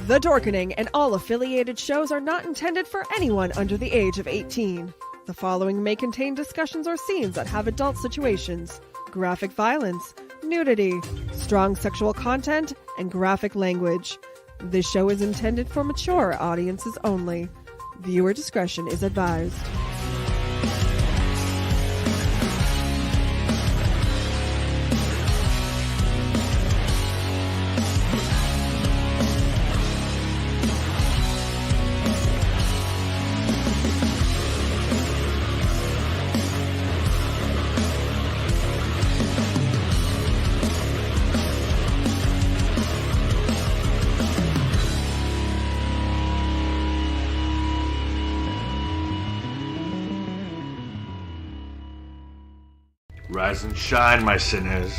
The Dorkening and all affiliated shows are not intended for anyone under the age of 18. The following may contain discussions or scenes that have adult situations, graphic violence, nudity, strong sexual content, and graphic language. This show is intended for mature audiences only. Viewer discretion is advised. Rise and shine, my sinners.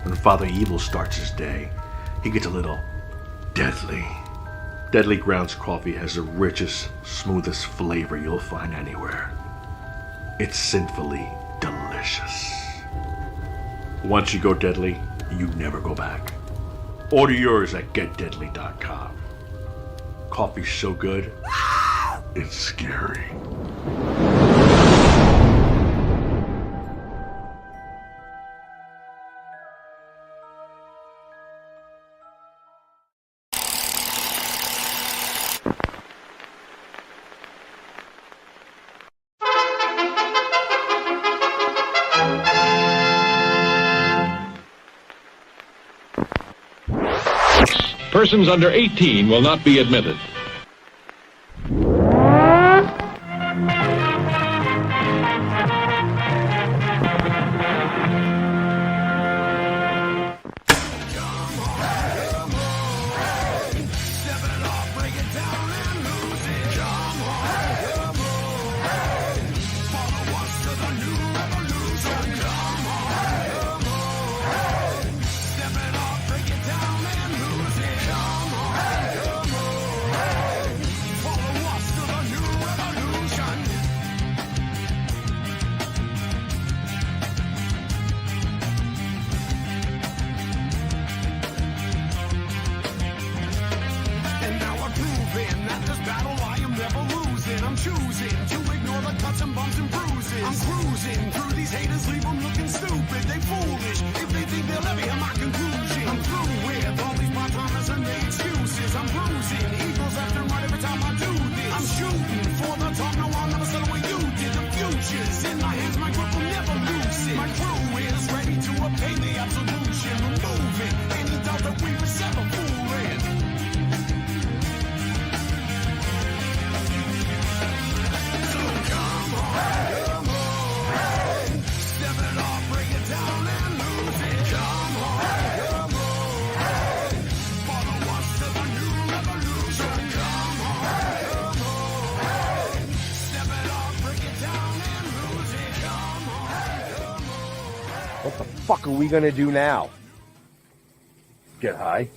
When Father Evil starts his day, he gets a little deadly. Deadly Grounds coffee has the richest, smoothest flavor you'll find anywhere. It's sinfully delicious. Once you go deadly, you never go back. Order yours at getdeadly.com. Coffee's so good, it's scary. Persons under 18 will not be admitted. What the fuck are we gonna do now? Get high.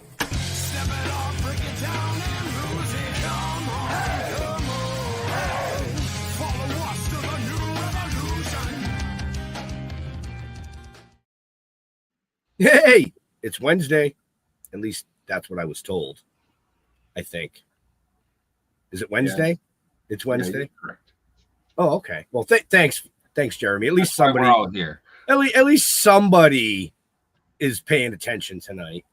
Hey, it's Wednesday. At least that's what I was told. I think. Is it Wednesday? Yes. It's Wednesday. Yeah, correct. Oh, okay. Well, thanks, Jeremy. At least That's why somebody. we're all here. At least somebody is paying attention tonight.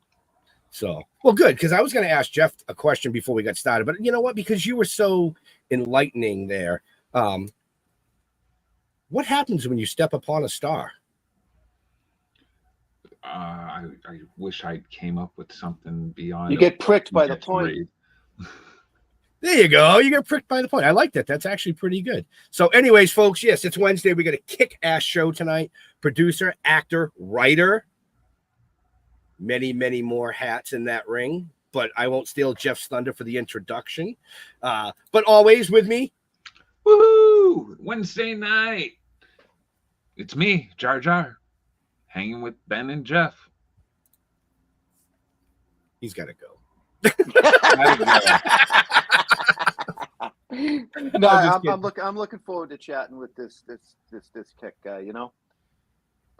So, well, good, because I was going to ask Jeff a question before we got started, but you know what? Because you were so enlightening there. What happens when you step upon a star? I wish I came up with something beyond. You get pricked by the point. There you go. You get pricked by the point. I like that. That's actually pretty good. So anyways, folks, yes, it's Wednesday. We got a kick-ass show tonight. Producer, actor, writer. Many, many more hats in that ring. But I won't steal Jeff's thunder for the introduction. But always with me. Woohoo! Wednesday night. It's me, Jar Jar, hanging with Ben and Jeff. He's got to go. No, I'm looking forward to chatting with this Keck guy. You know,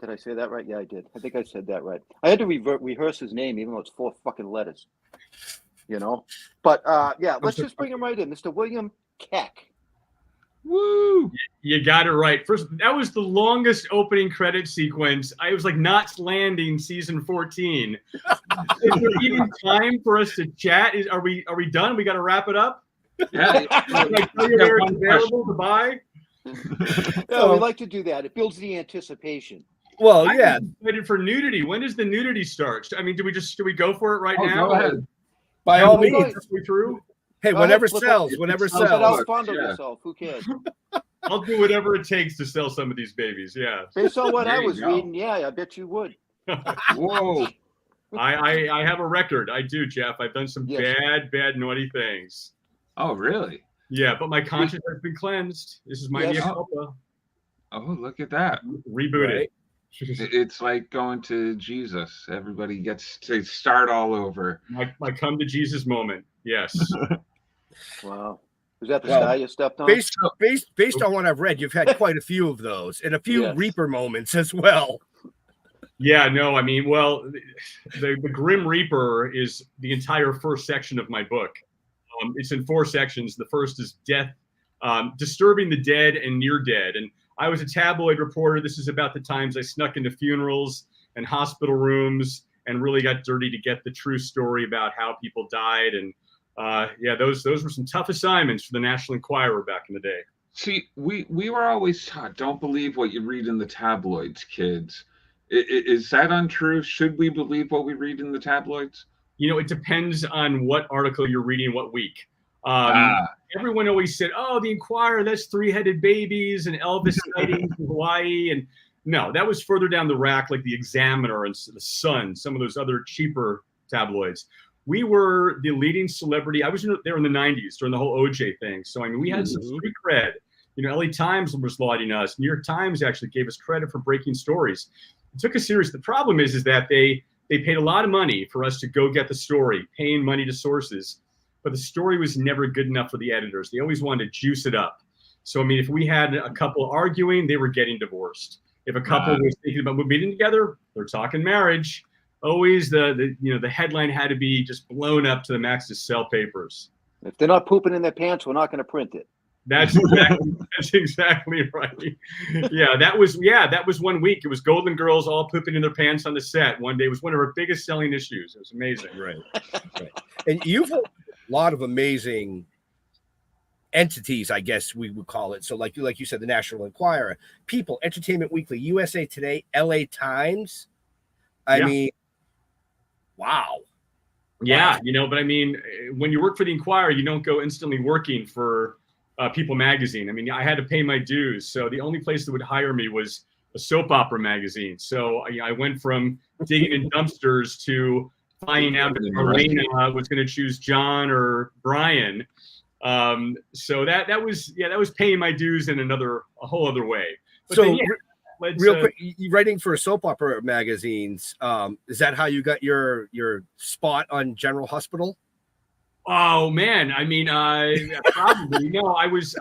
did I say that right? Yeah, I did. I think I said that right. I had to rehearse his name, even though it's 4 fucking letters. you know. But yeah, let's just bring him right in, Mr. William Keck. Woo! You got it right. First, that was the longest opening credit sequence. I was like Knots Landing season 14. Is there even time for us to chat? Are we done? We got to wrap it up. Yeah. Can I tell you where it's available to buy? Yeah, we like to do that. It builds the anticipation. Well, I'm yeah. excited for nudity. When does the nudity start? I mean, do we go for it right now? Go ahead. By all Go means. ahead. We through? Hey, Go whatever ahead, flip sells, up. whatever Sells But sells. out fondle Yeah. yourself. Who cares? I'll do whatever it takes to sell some of these babies. Yeah. Based on what There I you was go. reading, yeah, I bet you would. Whoa. I have a record. I do, Jeff. I've done some Yes. bad, naughty things. Oh, really? Yeah, but my conscience has been cleansed. This is my Yes. mea culpa. Oh, look at that. Rebooted. Right. It's like going to Jesus. Everybody gets to start all over. My come to Jesus moment. Yes. Wow. Is that the Well, style you stepped on? Based on what I've read, you've had quite a few of those and a few Yes. Reaper moments as well. Yeah, no, I mean, well, the Grim Reaper is the entire first section of my book. It's in 4 sections. The first is death, disturbing the dead and near dead. And I was a tabloid reporter. This is about the times I snuck into funerals and hospital rooms and really got dirty to get the true story about how people died. And yeah, those were some tough assignments for the National Enquirer back in the day. See, we were always taught, don't believe what you read in the tabloids, kids. Is that untrue? Should we believe what we read in the tabloids? You know, it depends on what article you're reading, what week. Everyone always said, oh, the Enquirer, that's 3-headed babies and Elvis sightings in Hawaii. And no, that was further down the rack, like the Examiner and the Sun, some of those other cheaper tabloids. We were the leading celebrity. I was there in the 90s during the whole OJ thing. So, I mean, we had some street cred. You know, LA Times was lauding us. New York Times actually gave us credit for breaking stories. It took us serious. The problem is that they paid a lot of money for us to go get the story, paying money to sources. But the story was never good enough for the editors. They always wanted to juice it up. So, I mean, if we had a couple arguing, they were getting divorced. If a couple was thinking about moving together, they're talking marriage. Always the headline had to be just blown up to the max to sell papers. If they're not pooping in their pants, we're not going to print it. That's exactly right. Yeah, that was 1 week. It was Golden Girls all pooping in their pants on the set. One day it was one of our biggest selling issues. It was amazing. Right. And you've a lot of amazing entities, I guess we would call it. So like you said, the National Enquirer, People, Entertainment Weekly, USA Today, LA Times. I mean, wow. Yeah, but I mean, when you work for the Enquirer, you don't go instantly working for People magazine. I mean, I had to pay my dues. So the only place that would hire me was a soap opera magazine. So I went from digging in dumpsters to finding out that Elena was going to choose John or Brian. So that was paying my dues in a whole other way. But So then, yeah, real quick, you writing for soap opera magazines, is that how you got your spot on General Hospital? Oh man, I mean, probably no. I was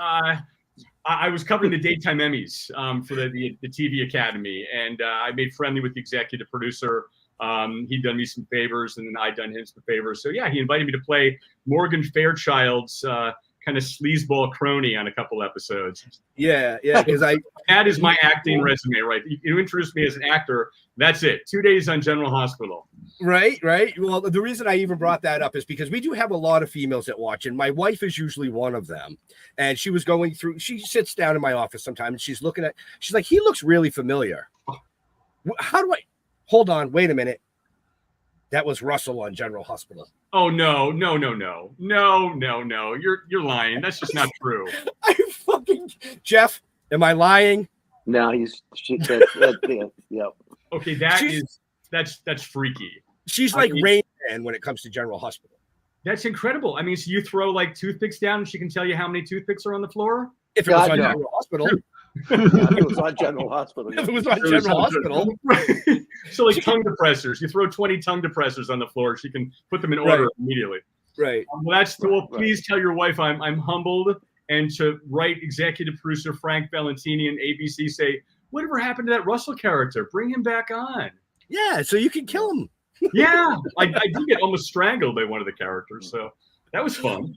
covering the daytime Emmys for the TV Academy, and I made friendly with the executive producer. He'd done me some favors, and then I'd done him some favors. So yeah, he invited me to play Morgan Fairchild's kind of sleazeball crony on a couple episodes. Yeah, because that is my acting resume, right? You introduced me as an actor. That's it. 2 days on General Hospital. Right. Well, the reason I even brought that up is because we do have a lot of females that watch, and my wife is usually one of them. And she was going through, she sits down in my office sometimes, and she's like, he looks really familiar. How do I, hold on, wait a minute. That was Russell on General Hospital. Oh no. You're lying. That's just not true. Jeff, am I lying? No, yeah. Okay, that's freaky. She's like Rain Man when it comes to General Hospital. That's incredible. I mean, so you throw like toothpicks down and she can tell you how many toothpicks are on the floor? If it was on General Hospital. It was on General Hospital. If it was on General Hospital. So like tongue depressors, you throw 20 tongue depressors on the floor, she can put them in order immediately. Right. Please tell your wife I'm humbled, and to write executive producer Frank Valentini and ABC say, whatever happened to that Russell character? Bring him back on. Yeah, so you can kill him. Yeah, I did get almost strangled by one of the characters, so that was fun.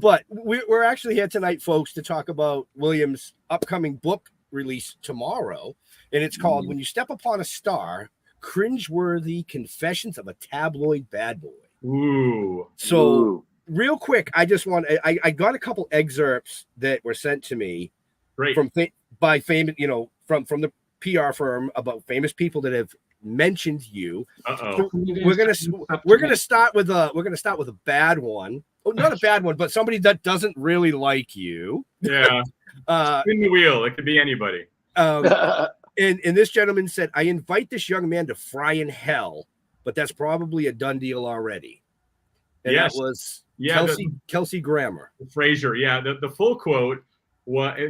But we're actually here tonight, folks, to talk about William's upcoming book release tomorrow, and it's called "When You Step Upon a Star: Cringeworthy Confessions of a Tabloid Bad Boy." Ooh. So real quick, I just want I got a couple excerpts that were sent to me by famous, from the PR firm about famous people that have mentioned you. So we're gonna start with a bad one. Oh, not a bad one, but somebody that doesn't really like you. Yeah. Spin the wheel. It could be anybody. And this gentleman said, "I invite this young man to fry in hell, but that's probably a done deal already." And yes. That was Kelsey Grammer. Fraser. Yeah. The full quote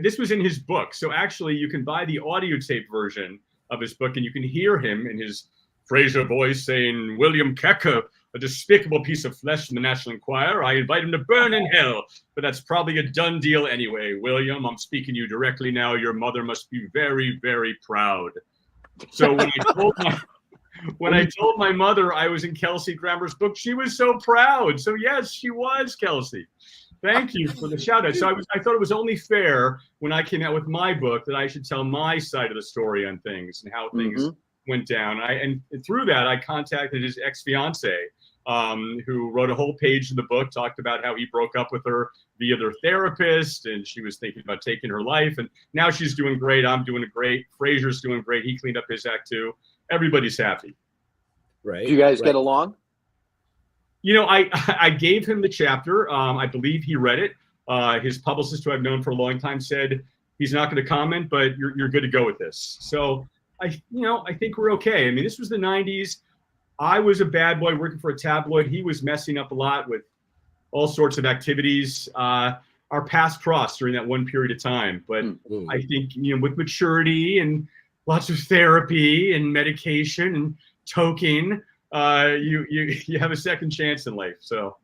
this was in his book. So actually you can buy the audio tape version of his book and you can hear him in his Fraser voice saying, "William Keck, a despicable piece of flesh from the National Enquirer. I invite him to burn in hell, but that's probably a done deal anyway. William, I'm speaking to you directly now. Your mother must be very, very proud." So when I told my mother I was in Kelsey Grammer's book, she was so proud. So yes, she was, Kelsey. Thank you for the shout out. So I thought it was only fair when I came out with my book that I should tell my side of the story on things and how things went down. And through that, I contacted his ex-fiance, who wrote a whole page in the book, talked about how he broke up with her via their therapist, and she was thinking about taking her life. And now she's doing great. I'm doing great. Fraser's doing great. He cleaned up his act too. Everybody's happy. Right. Do you guys get along? I gave him the chapter. I believe he read it. His publicist, who I've known for a long time, said he's not going to comment, but you're good to go with this. So I think we're okay. I mean, this was the 90s. I was a bad boy working for a tabloid. He was messing up a lot with all sorts of activities. Our paths crossed during that one period of time. But I think, with maturity and lots of therapy and medication and toking, you have a second chance in life. So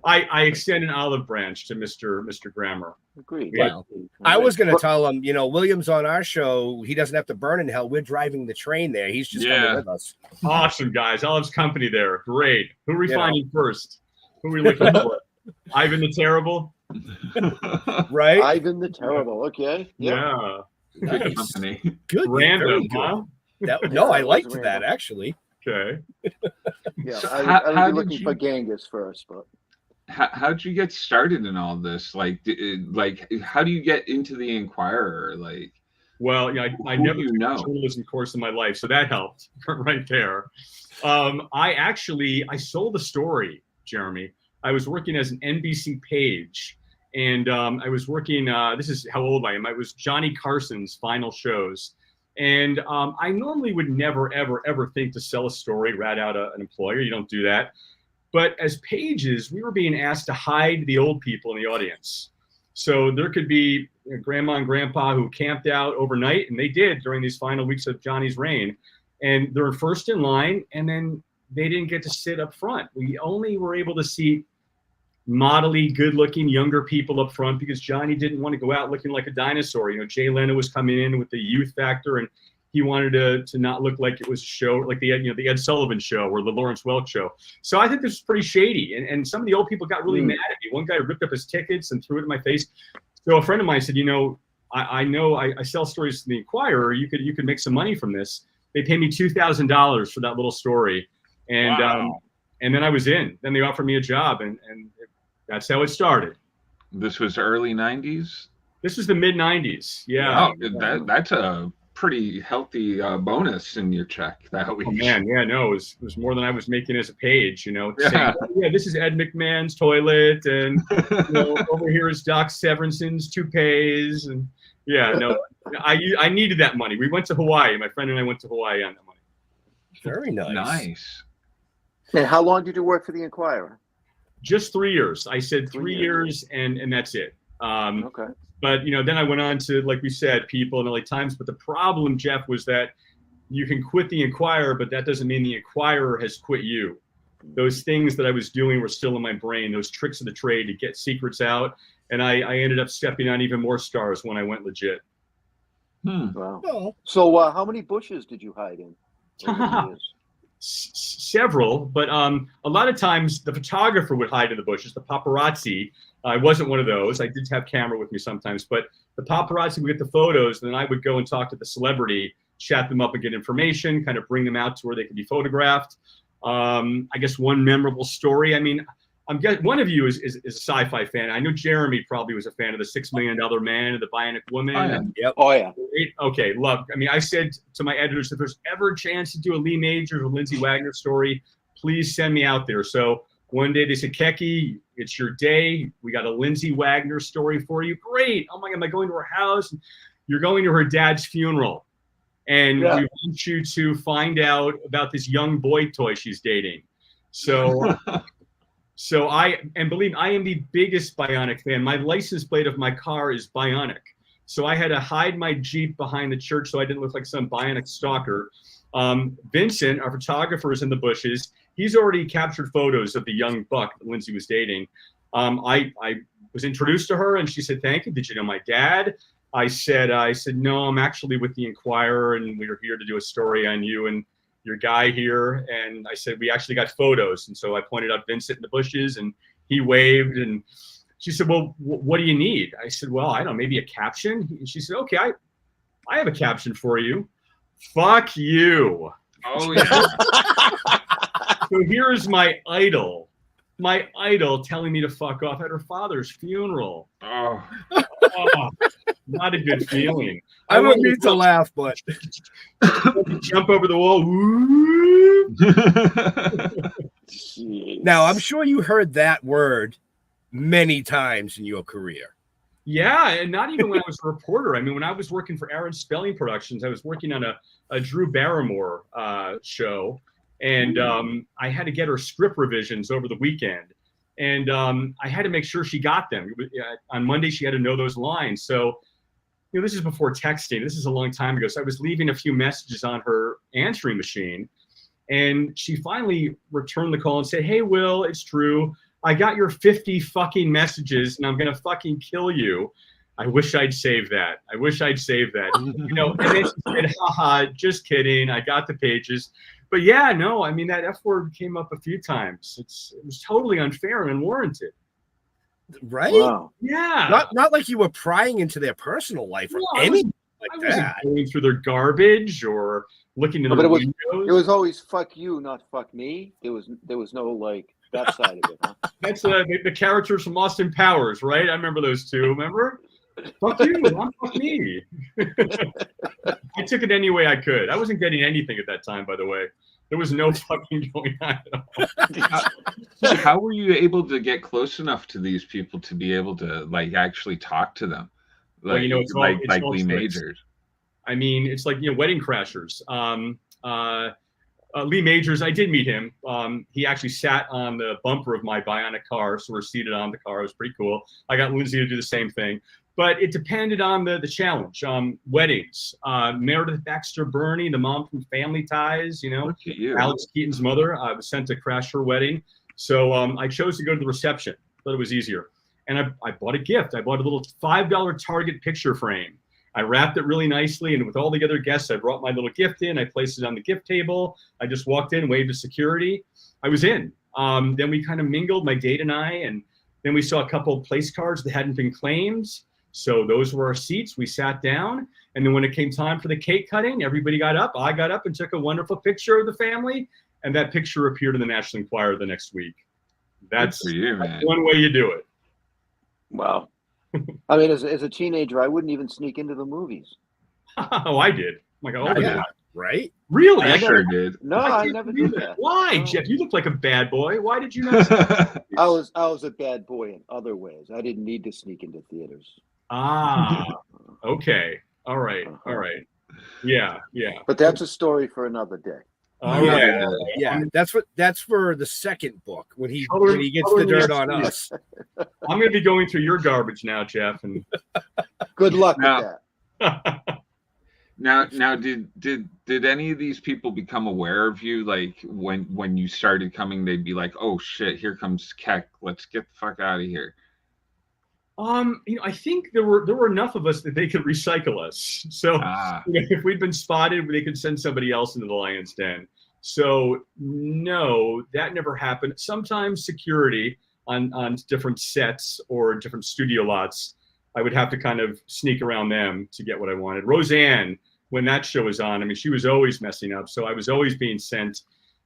I extend an olive branch to Mr. Grammer. Agreed. Yeah. I was going to tell him, William's on our show. He doesn't have to burn in hell. We're driving the train there. He's just coming with us. Awesome, guys. Olive's company there. Great. Who are we finding first? Who are we looking for? Ivan the Terrible? Right? Ivan the Terrible. Okay. Yeah. Good company. Good. Random, good. huh? No, I liked that, actually. Okay. Yeah, I was looking for Genghis first, but how'd you get started in all this? Like how do you get into the Enquirer? Well, yeah, I never took a journalism course in my life, so that helped right there. I sold a story, Jeremy. I was working as an NBC page, and I was working. This is how old I am. I was Johnny Carson's final shows. And I normally would never, ever, ever think to sell a story, rat out an employer. You don't do that. But as pages, we were being asked to hide the old people in the audience. So there could be grandma and grandpa who camped out overnight, and they did during these final weeks of Johnny's reign. And they're first in line, and then they didn't get to sit up front. We only were able to see modelly, good-looking younger people up front because Johnny didn't want to go out looking like a dinosaur. Jay Leno was coming in with the youth factor, and he wanted to not look like it was a show like the Ed Sullivan show or the Lawrence Welk show. So I think this was pretty shady, and some of the old people got really mad at me. One guy ripped up his tickets and threw it in my face. So a friend of mine said, I know I sell stories to the Enquirer. You could make some money from this. They paid me $2,000 for that little story, and and then I was in. Then they offered me a job, and that's how it started. This was early 90s? This was the mid 90s. Yeah. Wow, that's a pretty healthy bonus in your check that week. Oh, man. Yeah, no, it was more than I was making as a page, saying, this is Ed McMahon's toilet. And over here is Doc Severson's toupees. And I needed that money. We went to Hawaii. My friend and I went to Hawaii on that money. Very nice. Nice. And how long did you work for the Enquirer? Just 3 years. I said 3 years, and that's it. Okay. But then I went on to, like we said, People and LA Times. But the problem, Jeff, was that you can quit the Enquirer, but that doesn't mean the Enquirer has quit you. Those things that I was doing were still in my brain. Those tricks of the trade to get secrets out, and I ended up stepping on even more stars when I went legit. Wow. So how many bushes did you hide in? several, but a lot of times the photographer would hide in the bushes, the paparazzi. I wasn't one of those. I did have camera with me sometimes, but the paparazzi would get the photos, and then I would go and talk to the celebrity, chat them up and get information, kind of bring them out to where they could be photographed. I guess one memorable story. I mean, I'm guessing one of you is a sci-fi fan. I know Jeremy probably was a fan of the $6 Million Man and the Bionic Woman. Oh yeah. Okay, love. I mean, I said to my editors, if there's ever a chance to do a Lee Majors or Lindsay Wagner story, please send me out there. So one day they said, Kecky, it's your day. We got a Lindsay Wagner story for you. Great. Oh my God, am I going to her house? You're going to her dad's funeral. And we want you to find out about this young boy toy she's dating. So, believe me, I am the biggest Bionic fan. My license plate of my car is Bionic. So I had to hide my Jeep behind the church so I didn't look like some Bionic stalker. Vincent, our photographer, is in the bushes. He's already captured photos of the young buck that Lindsay was dating. I was introduced to her and she said, thank you. Did you know my dad? I said, no, I'm actually with the Inquirer and we are here to do a story on you and your guy here. And I said, we actually got photos. And so I pointed out Vincent in the bushes and he waved and she said, well, what do you need? I said, well, I don't know, maybe a caption. And she said, okay, I have a caption for you. Fuck you. Oh, yeah. So here's my idol telling me to fuck off at her father's funeral. Oh. Not a good feeling. I wouldn't need to laugh, but jump over the wall. Now I'm sure you heard that word many times in your career. Yeah, and not even when I was a reporter. I mean, when I was working for Aaron Spelling Productions, I was working on a Drew Barrymore show, and I had to get her script revisions over the weekend. And I had to make sure she got them. On Monday, she had to know those lines. So, you know, this is before texting. This is a long time ago. So I was leaving a few messages on her answering machine. And she finally returned the call and said, hey, Will, it's Drew. I got your 50 fucking messages and I'm going to fucking kill you. I wish I'd saved that. You know, and then she said, haha, just kidding. I got the pages. But yeah, no, I mean, that F word came up a few times. It was totally unfair and unwarranted. Right? Wow. Yeah. Not like you were prying into their personal life or anything like that. I wasn't going through their garbage or looking in the windows. It was always fuck you, not fuck me. There was no like that side of it, huh? That's the characters from Austin Powers, right? I remember those two. Remember? Fuck you, not fuck me. I took it any way I could. I wasn't getting anything at that time, by the way. There was no fucking going on at all. So how were you able to get close enough to these people to be able to like actually talk to them? Like, well, you know, it's like all Lee tricks. Majors. I mean, it's like, you know, Wedding Crashers. Lee Majors, I did meet him. He actually sat on the bumper of my Bionic car, so we're seated on the car. It was pretty cool. I got Lindsay to do the same thing. But it depended on the challenge. Weddings. Meredith Baxter Burney, the mom from Family Ties, you know, Alex Keaton's mother. I was sent to crash her wedding. So I chose to go to the reception. Thought it was easier. And I bought a gift. I bought a little $5 Target picture frame. I wrapped it really nicely. And with all the other guests, I brought my little gift in. I placed it on the gift table. I just walked in, waved to security. I was in. Then we kind of mingled, my date and I. And then we saw a couple of place cards that hadn't been claimed. So those were our seats. We sat down, and then when it came time for the cake cutting, everybody got up. I got up and took a wonderful picture of the family, and that picture appeared in the National Enquirer the next week. That's, for you, man. One way you do it. Wow. I mean, as a teenager, I wouldn't even sneak into the movies. Oh, I did. I'm like, oh, yeah, right? Really? I sure did. No, I never did that. Why, No. Jeff? You look like a bad boy. Why did you not? I was a bad boy in other ways. I didn't need to sneak into theaters. Okay. All right. Yeah. But that's a story for another day. All right. Yeah. That's for the second book when he gets color the dirt me on up. us. I'm going to be going through your garbage now, Jeff. And Good luck with that. Now, did any of these people become aware of you? Like when you started coming, they'd be like, "Oh shit, here comes Keck. Let's get the fuck out of here." You know, I think there were enough of us that they could recycle us. So you know, if we'd been spotted, they could send somebody else into the lion's den. So no, that never happened. Sometimes security on different sets or different studio lots, I would have to kind of sneak around them to get what I wanted. Roseanne, when that show was on, I mean, she was always messing up. So I was always being sent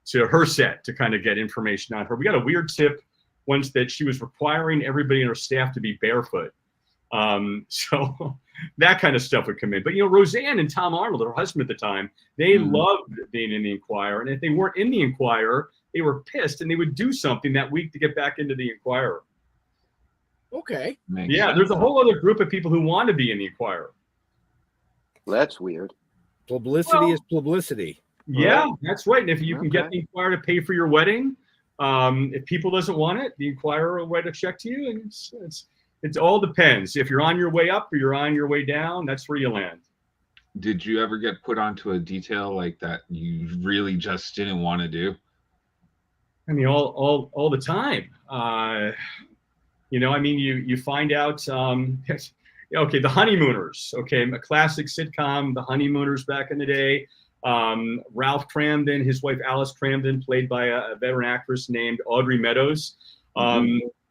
to her set to kind of get information on her. We got a weird tip once that she was requiring everybody in her staff to be barefoot. So that kind of stuff would come in. But, you know, Roseanne and Tom Arnold, her husband at the time, they loved being in the Enquirer. And if they weren't in the Enquirer, they were pissed and they would do something that week to get back into the Enquirer. Okay. Makes Yeah, sense. there's a whole other group of people who want to be in the Enquirer. Well, that's weird. Publicity is publicity. Yeah, that's right. And if you can get the Enquirer to pay for your wedding, if people doesn't want it, the Enquirer will write a check to you. And it all depends. If you're on your way up or you're on your way down, that's where you land. Did you ever get put onto a detail like that you really just didn't want to do? I mean, all the time. You know, I mean, you find out, okay, The Honeymooners, okay, a classic sitcom, The Honeymooners back in the day. Ralph Cramden, his wife Alice Cramden, played by a veteran actress named Audrey Meadows.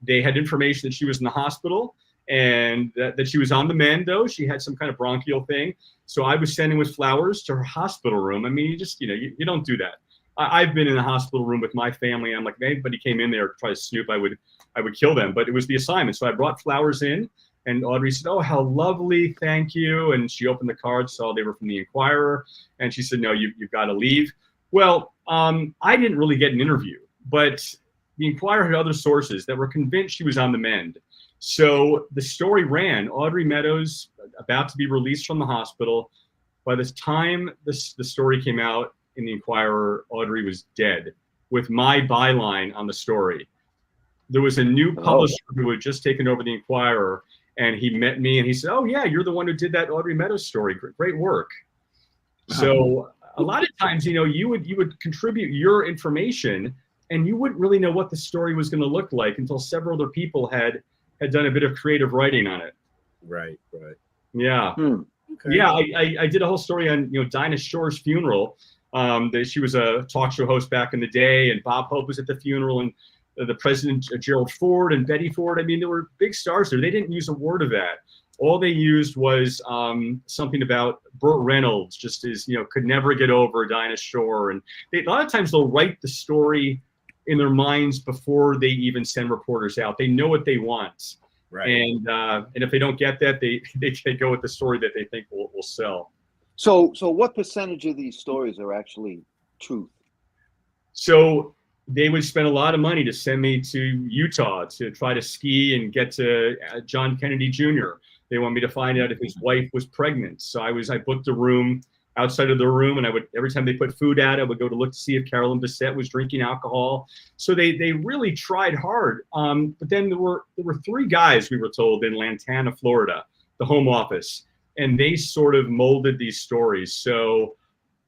They had information that she was in the hospital and that she was on the mend, though. She had some kind of bronchial thing. So I was sending with flowers to her hospital room. I mean, you don't do that. I've been in a hospital room with my family. I'm like, if anybody came in there to try to snoop, I would kill them. But it was the assignment. So I brought flowers in, and Audrey said, "Oh, how lovely, thank you." And she opened the cards, saw they were from the Enquirer, and she said, "No, you've got to leave." Well, I didn't really get an interview, but the Enquirer had other sources that were convinced she was on the mend. So the story ran, Audrey Meadows about to be released from the hospital. By the time the story came out in the Enquirer, Audrey was dead, with my byline on the story. There was a new publisher who had just taken over the Enquirer, and he met me and he said, "Oh yeah, you're the one who did that Audrey Meadows story. Great work." So a lot of times, you know, you would contribute your information and you wouldn't really know what the story was going to look like until several other people had done a bit of creative writing on it. Right. Yeah. Okay. Yeah, I did a whole story on, you know, Dinah Shore's funeral. She was a talk show host back in the day, and Bob Hope was at the funeral, and the president, Gerald Ford and Betty Ford. I mean, there were big stars there. They didn't use a word of that. All they used was something about Burt Reynolds, just as, you know, could never get over Dinah Shore. And a lot of times they'll write the story in their minds before they even send reporters out. They know what they want. Right. And if they don't get that, they go with the story that they think will sell. So what percentage of these stories are actually truth? So they would spend a lot of money to send me to Utah to try to ski and get to John Kennedy Jr. They want me to find out if his wife was pregnant. So I booked a room outside of the room, and every time they put food out, I would go to look to see if Carolyn Bessette was drinking alcohol. So they really tried hard. But then there were 3 guys, we were told, in Lantana, Florida, the home office, and they sort of molded these stories. So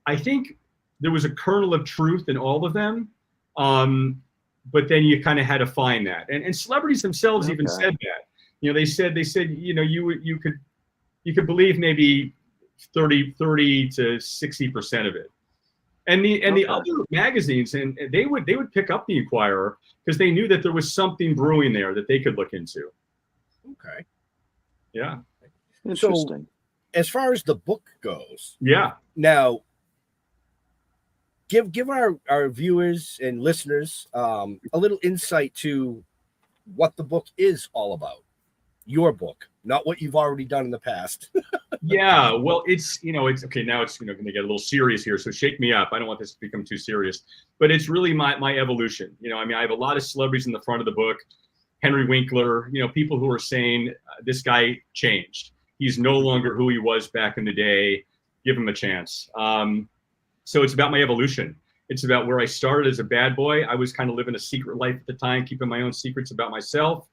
I think there was a kernel of truth in all of them. But then you kind of had to find that. And celebrities themselves even said that. You know, they said, you know, you could believe maybe 30 to 60% of it. And the other magazines, and they would pick up the Enquirer because they knew that there was something brewing there that they could look into. Okay. Yeah. Interesting. So, as far as the book goes, yeah. Now, give our viewers and listeners a little insight to what the book is all about. Your book, not what you've already done in the past. Yeah, well, it's okay. Now it's going to get a little serious here, so shake me up. I don't want this to become too serious, but it's really my evolution. You know, I mean, I have a lot of celebrities in the front of the book. Henry Winkler, you know, people who are saying this guy changed. He's no longer who he was back in the day. Give him a chance. So it's about my evolution. It's about where I started as a bad boy. I was kind of living a secret life at the time, keeping my own secrets about myself.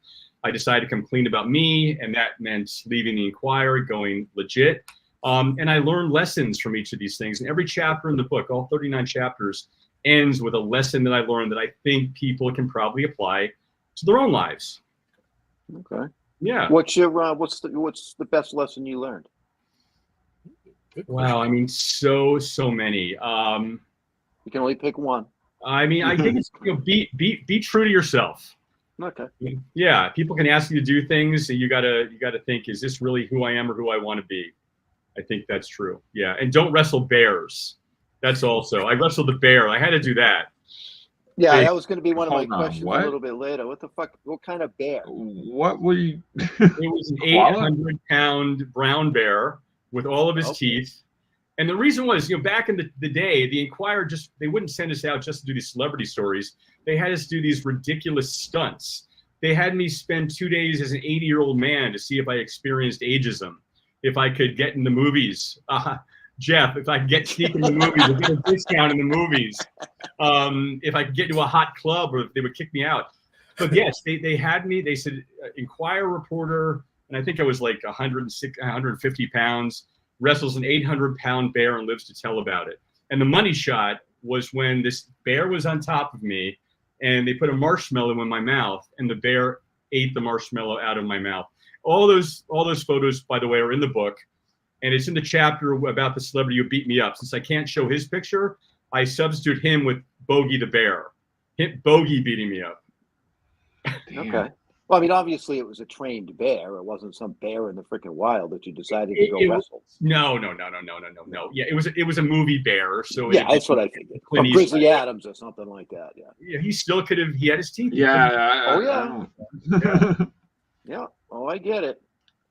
I decided to come clean about me, and that meant leaving the Enquirer, going legit. And I learned lessons from each of these things. And every chapter in the book, all 39 chapters, ends with a lesson that I learned that I think people can probably apply to their own lives. Okay. Yeah. What's the best lesson you learned? Wow. I mean, so many. You can only pick one. I mean, I think it's be true to yourself. Okay. Yeah, people can ask you to do things, and you gotta think, is this really who I am or who I want to be? I think that's true. Yeah, and don't wrestle bears. That's also, I wrestled the bear. I had to do that. Yeah, that was going to be one of my Hold on, questions what? a little bit later. What the fuck? What kind of bear? What were you? It was an 800-pound brown bear with all of his teeth. And the reason was, back in the day, the Inquirer they wouldn't send us out just to do these celebrity stories. They had us do these ridiculous stunts. They had me spend 2 days as an 80-year-old man to see if I experienced ageism, if I could get in the movies. Jeff, if I could sneak in the movies, or get a discount in the movies, if I could get to a hot club, or if they would kick me out. But yes, they had me. They said, Inquirer reporter, and I think I was like 150 pounds, wrestles an 800-pound bear and lives to tell about it. And the money shot was when this bear was on top of me, and they put a marshmallow in my mouth, and the bear ate the marshmallow out of my mouth. All those photos, by the way, are in the book. And it's in the chapter about the celebrity who beat me up. Since I can't show his picture, I substitute him with Bogey the bear. Bogey beating me up. Okay. Well, I mean, obviously it was a trained bear. It wasn't some bear in the freaking wild that you decided to go wrestle. No. Yeah, it was a movie bear. So yeah, that's what I figured. From Grizzly Adams or something like that. Yeah. Yeah, he still could have. He had his teeth. Yeah. Yeah. Oh, I get it.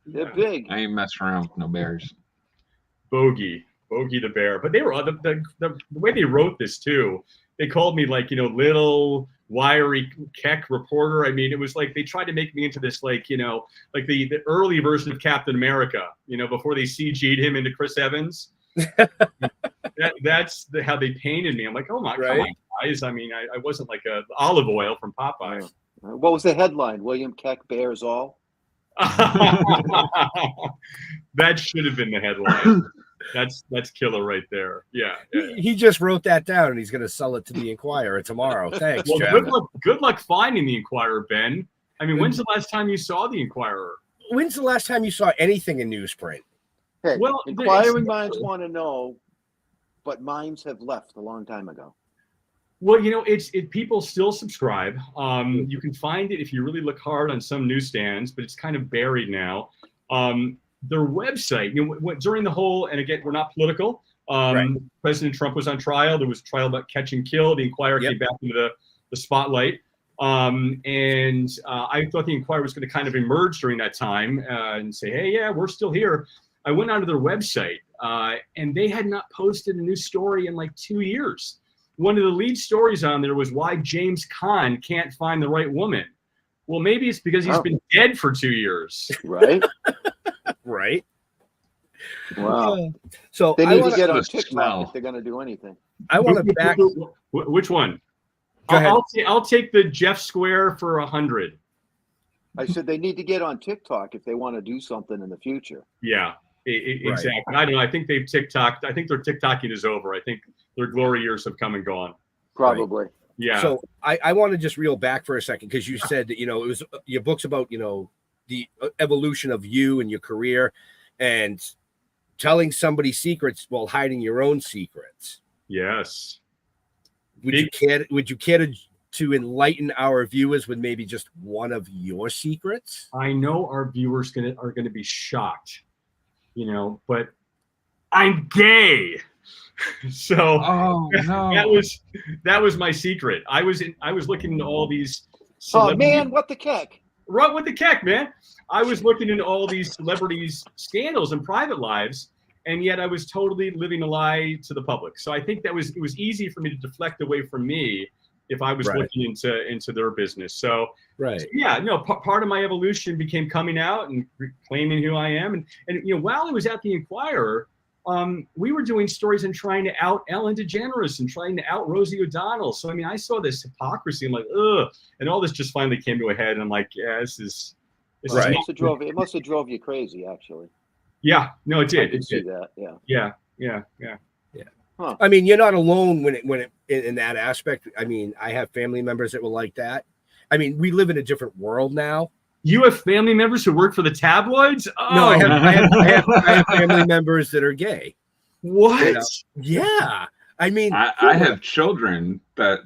They're big. I ain't messing around with no bears. Bogey the bear. But they were the way they wrote this too. They called me like, little wiry Keck reporter. I mean, it was like they tried to make me into this like the early version of Captain America. Before they CG'd him into Chris Evans. That's how they painted me. I'm like, oh my God, guys. I mean, I wasn't like a olive oil from Popeye. What was the headline? William Keck bears all. That should have been the headline. That's killer right there. Yeah. He just wrote that down, and he's going to sell it to the Inquirer tomorrow. Thanks, well, Jeff. Good luck finding the Inquirer, Ben. I mean, when's the last time you saw the Inquirer? When's the last time you saw anything in newsprint? Hey, well, inquiring minds want to know, but minds have left a long time ago. Well, people still subscribe. You can find it if you really look hard on some newsstands, but it's kind of buried now. Their website, during the whole, and again, we're not political. President Trump was on trial. There was a trial about catch and kill. The Inquirer came back into the spotlight. And I thought the Inquirer was going to kind of emerge during that time and say, hey, yeah, we're still here. I went onto their website and they had not posted a new story in like 2 years. One of the lead stories on there was why James Caan can't find the right woman. Well, maybe it's because he's been dead for 2 years. Right. Right. Wow. So they need to get on TikTok if they're going to do anything. I want to back. Which one? Go ahead. I'll take the Jeff Square for 100. I said they need to get on TikTok if they want to do something in the future. Yeah, exactly. I don't know. I think they've TikToked. I think their TikToking is over. I think their glory years have come and gone. Probably. Right. Yeah. So I want to just reel back for a second because you said that, it was your book's about, the evolution of you and your career and telling somebody secrets while hiding your own secrets. Yes. Would you care to enlighten our viewers with maybe just one of your secrets? I know our viewers are gonna be shocked, but I'm gay. So that was my secret. I was looking into all these celebrities. Oh man, what the Keck? Right, what the Keck, man? I was looking into all these celebrities' scandals and private lives, and yet I was totally living a lie to the public. So I think it was easy for me to deflect away from me if I was looking into their business. So part of my evolution became coming out and claiming who I am. And while I was at the Inquirer, we were doing stories and trying to out Ellen DeGeneres and trying to out Rosie O'Donnell. So, I mean, I saw this hypocrisy. I'm like, ugh. And all this just finally came to a head. And I'm like, yeah, this is right. It must have drove you crazy, actually. Yeah. No, it did. I can see that. Yeah. Huh. I mean, you're not alone when in that aspect. I mean, I have family members that were like that. I mean, we live in a different world now. You have family members who work for the tabloids? Oh. No, I have family members that are gay. What? Yeah. I mean, I have children that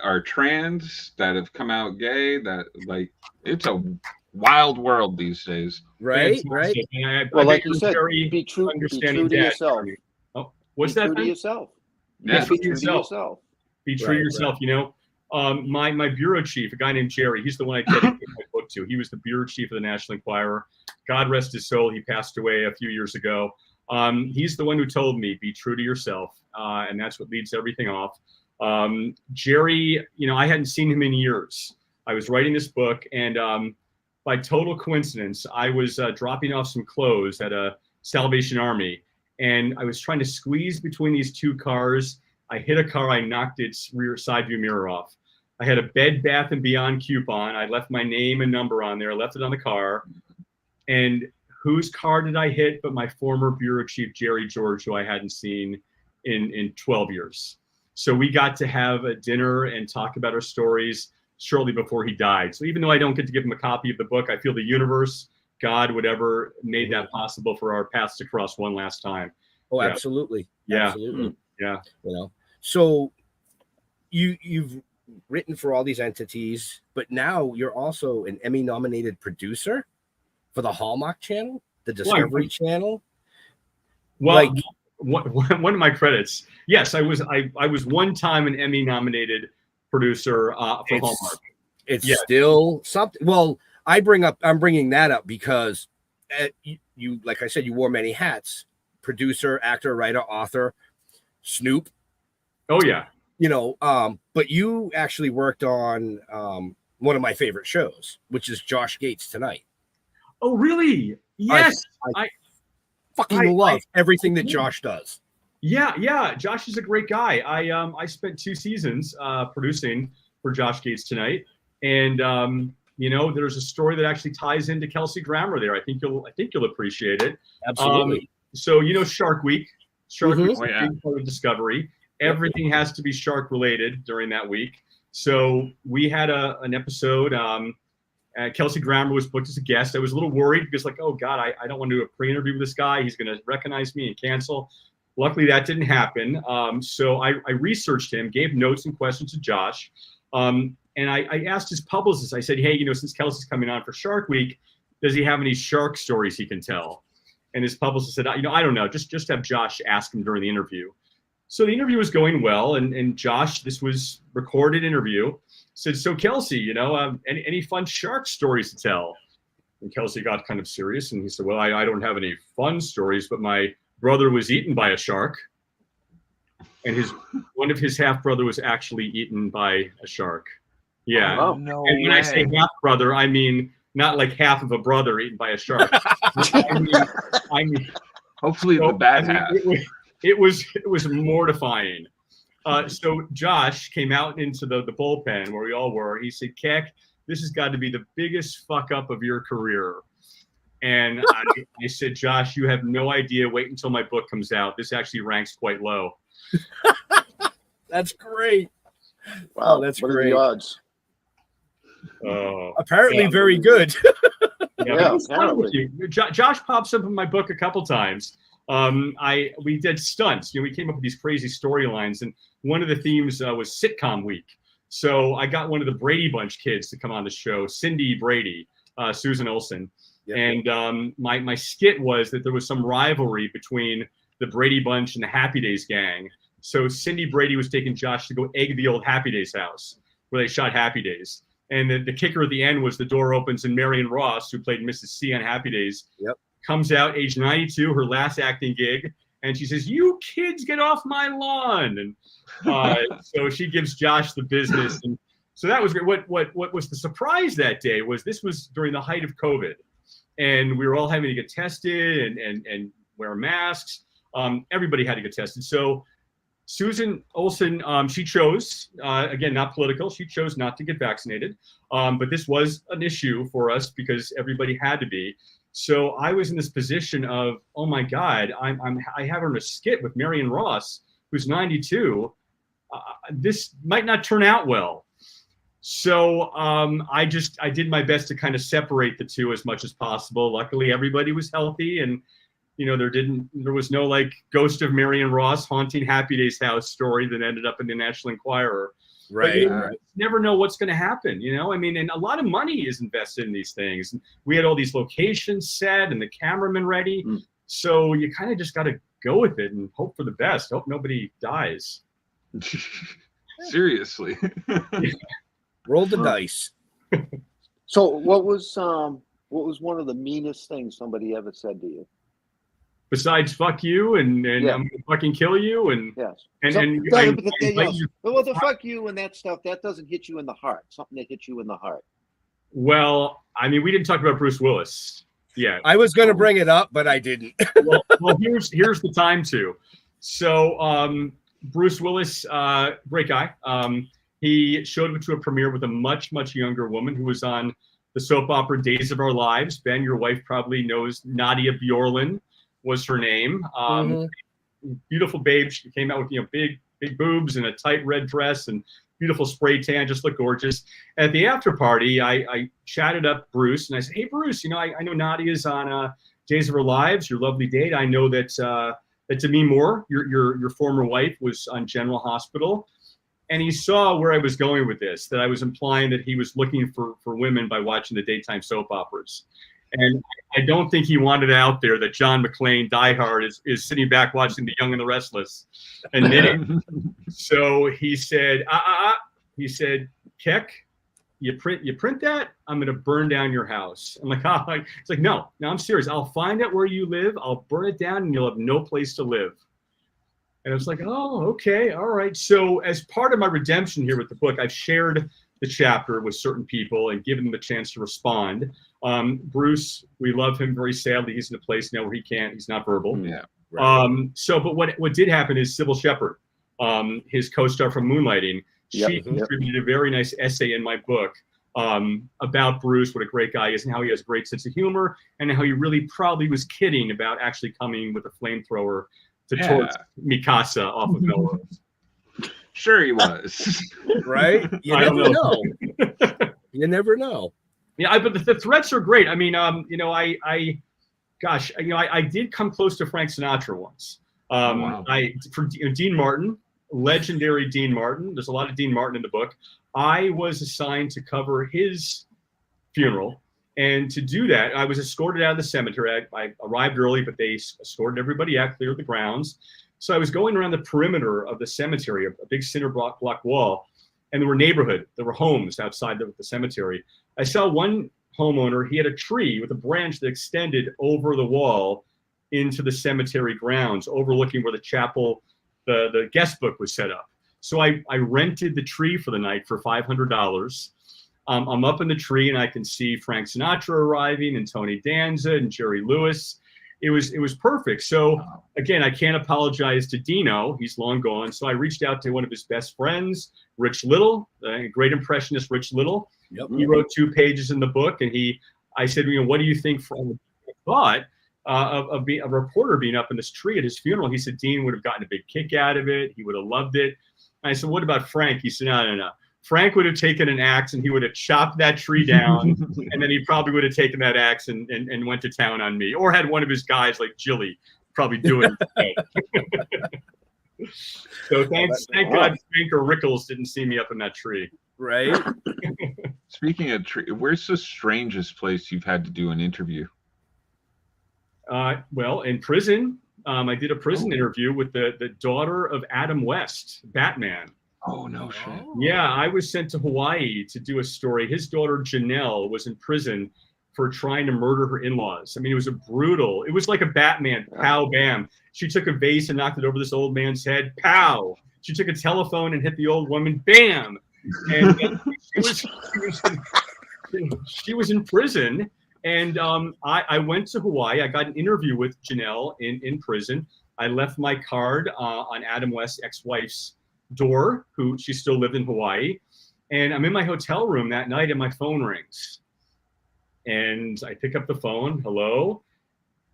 are trans, that have come out gay, that like it's a wild world these days. right, right. And Well, I like bet you you're said, very be true understanding to dad, yourself. Jeremy. Oh, what's Be that? true to Ben? yourself. Yeah, Be true to yourself. Be true to yourself. Right. You know, my bureau chief, a guy named Jerry, he's the one I dedicated my book to. He was the bureau chief of the National Enquirer. God rest his soul. He passed away a few years ago. He's the one who told me, be true to yourself. And that's what leads everything off. Jerry, you know, I hadn't seen him in years. I was writing this book, and by total coincidence, I was dropping off some clothes at a Salvation Army, and I was trying to squeeze between these two cars. I hit a car. I knocked its rear side view mirror off. I had a Bed Bath & Beyond coupon. I left my name and number on there. I left it on the car. And whose car did I hit but my former bureau chief, Jerry George, who I hadn't seen in 12 years. So we got to have a dinner and talk about our stories shortly before he died. So even though I don't get to give him a copy of the book, I feel the universe, God, whatever, made that possible for our paths to cross one last time. Oh, Yeah. absolutely. Yeah. Absolutely. Yeah. You know, so you've written for all these entities, but now you're also an Emmy-nominated producer for the Hallmark Channel, the Discovery Channel. Well, Like, one of my credits, yes, I was one time an Emmy-nominated producer for Hallmark. It's still something. Well, I'm bringing that up because you, like I said, you wore many hats: producer, actor, writer, author, Snoop. Oh yeah. You know, but you actually worked on one of my favorite shows, which is Josh Gates Tonight. Oh really? Yes. I fucking love everything that Josh does. Yeah. Josh is a great guy. I spent 2 seasons producing for Josh Gates Tonight, and you know, there's a story that actually ties into Kelsey Grammer there. I think you'll appreciate it. Absolutely. So you know, Shark Week. Shark Week is Oh, a yeah. big part of Discovery. Everything has to be shark related during that week. So we had an episode. Kelsey Grammer was booked as a guest. I was a little worried because, like, oh God, I don't want to do a pre-interview with this guy. He's going to recognize me and cancel. Luckily, that didn't happen. So I researched him, gave notes and questions to Josh. And I asked his publicist, I said, hey, you know, since Kelsey's coming on for Shark Week, does he have any shark stories he can tell? And his publicist said, you know, I don't know. Just have Josh ask him during the interview. So the interview was going well. And Josh, this was recorded interview, said, so Kelsey, you know, any fun shark stories to tell? And Kelsey got kind of serious. And he said, well, I don't have any fun stories, but my brother was eaten by a shark. And one of his half brother was actually eaten by a shark. Yeah. Oh, no And when I say half brother, I mean not like half of a brother eaten by a shark. I mean, Hopefully so, the bad half. It was mortifying. So Josh came out into the bullpen where we all were. He said, Keck, this has got to be the biggest fuck up of your career. And I said, Josh, you have no idea. Wait until my book comes out. This actually ranks quite low. That's great. Wow, that's what great. are the odds? Apparently very good. Yeah, it's fun with you. Josh pops up in my book a couple times. We did stunts. You know, we came up with these crazy storylines, and one of the themes was sitcom week. So I got one of the Brady Bunch kids to come on the show, Cindy Brady, Susan Olsen. Yep. And my skit was that there was some rivalry between the Brady Bunch and the Happy Days gang. So Cindy Brady was taking Josh to go egg the old Happy Days house where they shot Happy Days. And the kicker at the end was the door opens and Marion Ross, who played Mrs. C on Happy Days, comes out, age 92, her last acting gig, and she says, "You kids get off my lawn!" And so she gives Josh the business, and so that was great. What was the surprise that day was this was during the height of COVID, and we were all having to get tested and wear masks. Everybody had to get tested. So Susan Olsen, she chose, again, not political, she chose not to get vaccinated. But this was an issue for us because everybody had to be. So I was in this position of, oh my God, I have her in a skit with Marion Ross, who's 92. This might not turn out well. So I did my best to kind of separate the two as much as possible. Luckily, everybody was healthy, and there was no like Ghost of Marion Ross haunting Happy Days house story that ended up in the National Enquirer. But you never know what's going to happen, and a lot of money is invested in these things. We had all these locations set and the cameraman ready. So you kind of just got to go with it and hope for the best. Hope nobody dies. Seriously. Roll the dice. So what was one of the meanest things somebody ever said to you? Besides fuck you and I'm gonna fucking kill you and the fuck you and that stuff, that doesn't hit you in the heart. Something that hits you in the heart. Well, we didn't talk about Bruce Willis. Yeah. I was gonna bring it up, but I didn't. well, here's the time to. So Bruce Willis, great guy. He showed up to a premiere with a much, much younger woman who was on the soap opera Days of Our Lives. Ben, your wife probably knows Nadia Bjorlin was her name. Beautiful babe. She came out with big boobs and a tight red dress and beautiful spray tan, just looked gorgeous. At the after party, I chatted up Bruce and I said, "Hey Bruce, I know Nadia's on Days of Our Lives, your lovely date. I know that Demi Moore, your former wife, was on General Hospital." And he saw where I was going with this, that I was implying that he was looking for women by watching the daytime soap operas. And I don't think he wanted out there that John McClane, Die Hard, is sitting back watching The Young and the Restless and knitting. So he said, he said, "Keck, you print that, I'm going to burn down your house." I'm like, it's like, no, I'm serious. I'll find out where you live. I'll burn it down and you'll have no place to live. And I was like, oh, okay, all right. So as part of my redemption here with the book, I've shared the chapter with certain people and given them a chance to respond. Bruce, we love him very sadly. He's in a place now where he's not verbal. Yeah. Right. But what did happen is Sybil Shepherd, his co-star from Moonlighting, she contributed a very nice essay in my book about Bruce, what a great guy he is and how he has a great sense of humor and how he really probably was kidding about actually coming with a flamethrower to torch Mikasa off of Melrose. Sure he was. Right? You never know. You never know. Yeah, but the threats are great. I did come close to Frank Sinatra once. Wow. For Dean Martin, legendary Dean Martin. There's a lot of Dean Martin in the book. I was assigned to cover his funeral. And to do that, I was escorted out of the cemetery. I arrived early, but they escorted everybody out, cleared the grounds. So I was going around the perimeter of the cemetery, a big cinder block wall, and there were homes outside the cemetery. I saw one homeowner, he had a tree with a branch that extended over the wall into the cemetery grounds, overlooking where the chapel, the guest book was set up. So I rented the tree for the night for $500. I'm up in the tree and I can see Frank Sinatra arriving and Tony Danza and Jerry Lewis. It was perfect. So again, I can't apologize to Dino. He's long gone. So I reached out to one of his best friends, Rich Little, a great impressionist, Rich Little. Yep. He wrote 2 pages in the book, and I said, what do you think from the thought of a reporter being up in this tree at his funeral? He said Dean would have gotten a big kick out of it. He would have loved it. And I said, what about Frank? He said, no. Frank would have taken an axe and he would have chopped that tree down, and then he probably would have taken that axe and went to town on me, or had one of his guys like Jilly probably do it. So thank God Frank or Rickles didn't see me up in that tree. Right. Speaking of tree, where's the strangest place you've had to do an interview? Well, in prison. I did a prison interview with the daughter of Adam West, Batman. Oh, no shit. Yeah, I was sent to Hawaii to do a story. His daughter, Janelle, was in prison for trying to murder her in-laws. It was like a Batman, pow, bam. She took a vase and knocked it over this old man's head, pow. She took a telephone and hit the old woman, bam. And she was in prison. And I went to Hawaii. I got an interview with Janelle in prison. I left my card on Adam West's ex-wife's door, who she still lived in Hawaii. And I'm in my hotel room that night and my phone rings. And I pick up the phone. Hello,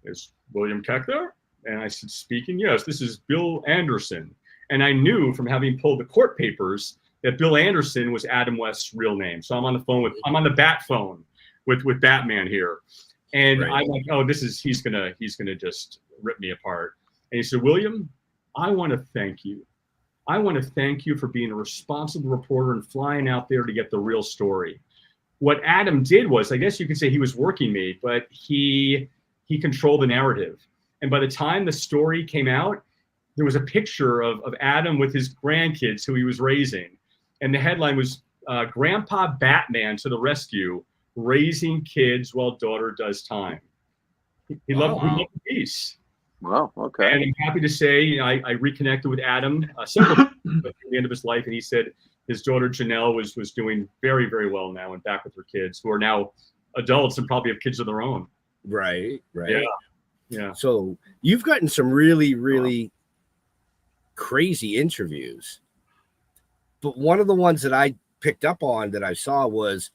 is William Keck there? And I said, speaking. Yes, this is Bill Anderson. And I knew from having pulled the court papers that Bill Anderson was Adam West's real name. So I'm on the bat phone with Batman here. And Right. I'm like, oh, he's gonna just rip me apart. And he said, William, I want to thank you. I want to thank you for being a responsible reporter and flying out there to get the real story. What Adam did was, I guess you could say he was working me, but he controlled the narrative. And by the time the story came out, there was a picture of Adam with his grandkids who he was raising. And the headline was, Grandpa Batman to the rescue, raising kids while daughter does time. He loved peace. Wow. Okay. And I'm happy to say, I reconnected with Adam several times at the end of his life, and he said his daughter Janelle was doing very, very well now and back with her kids, who are now adults and probably have kids of their own. Right. Yeah. So you've gotten some really, really crazy interviews. But one of the ones that I picked up on that I saw was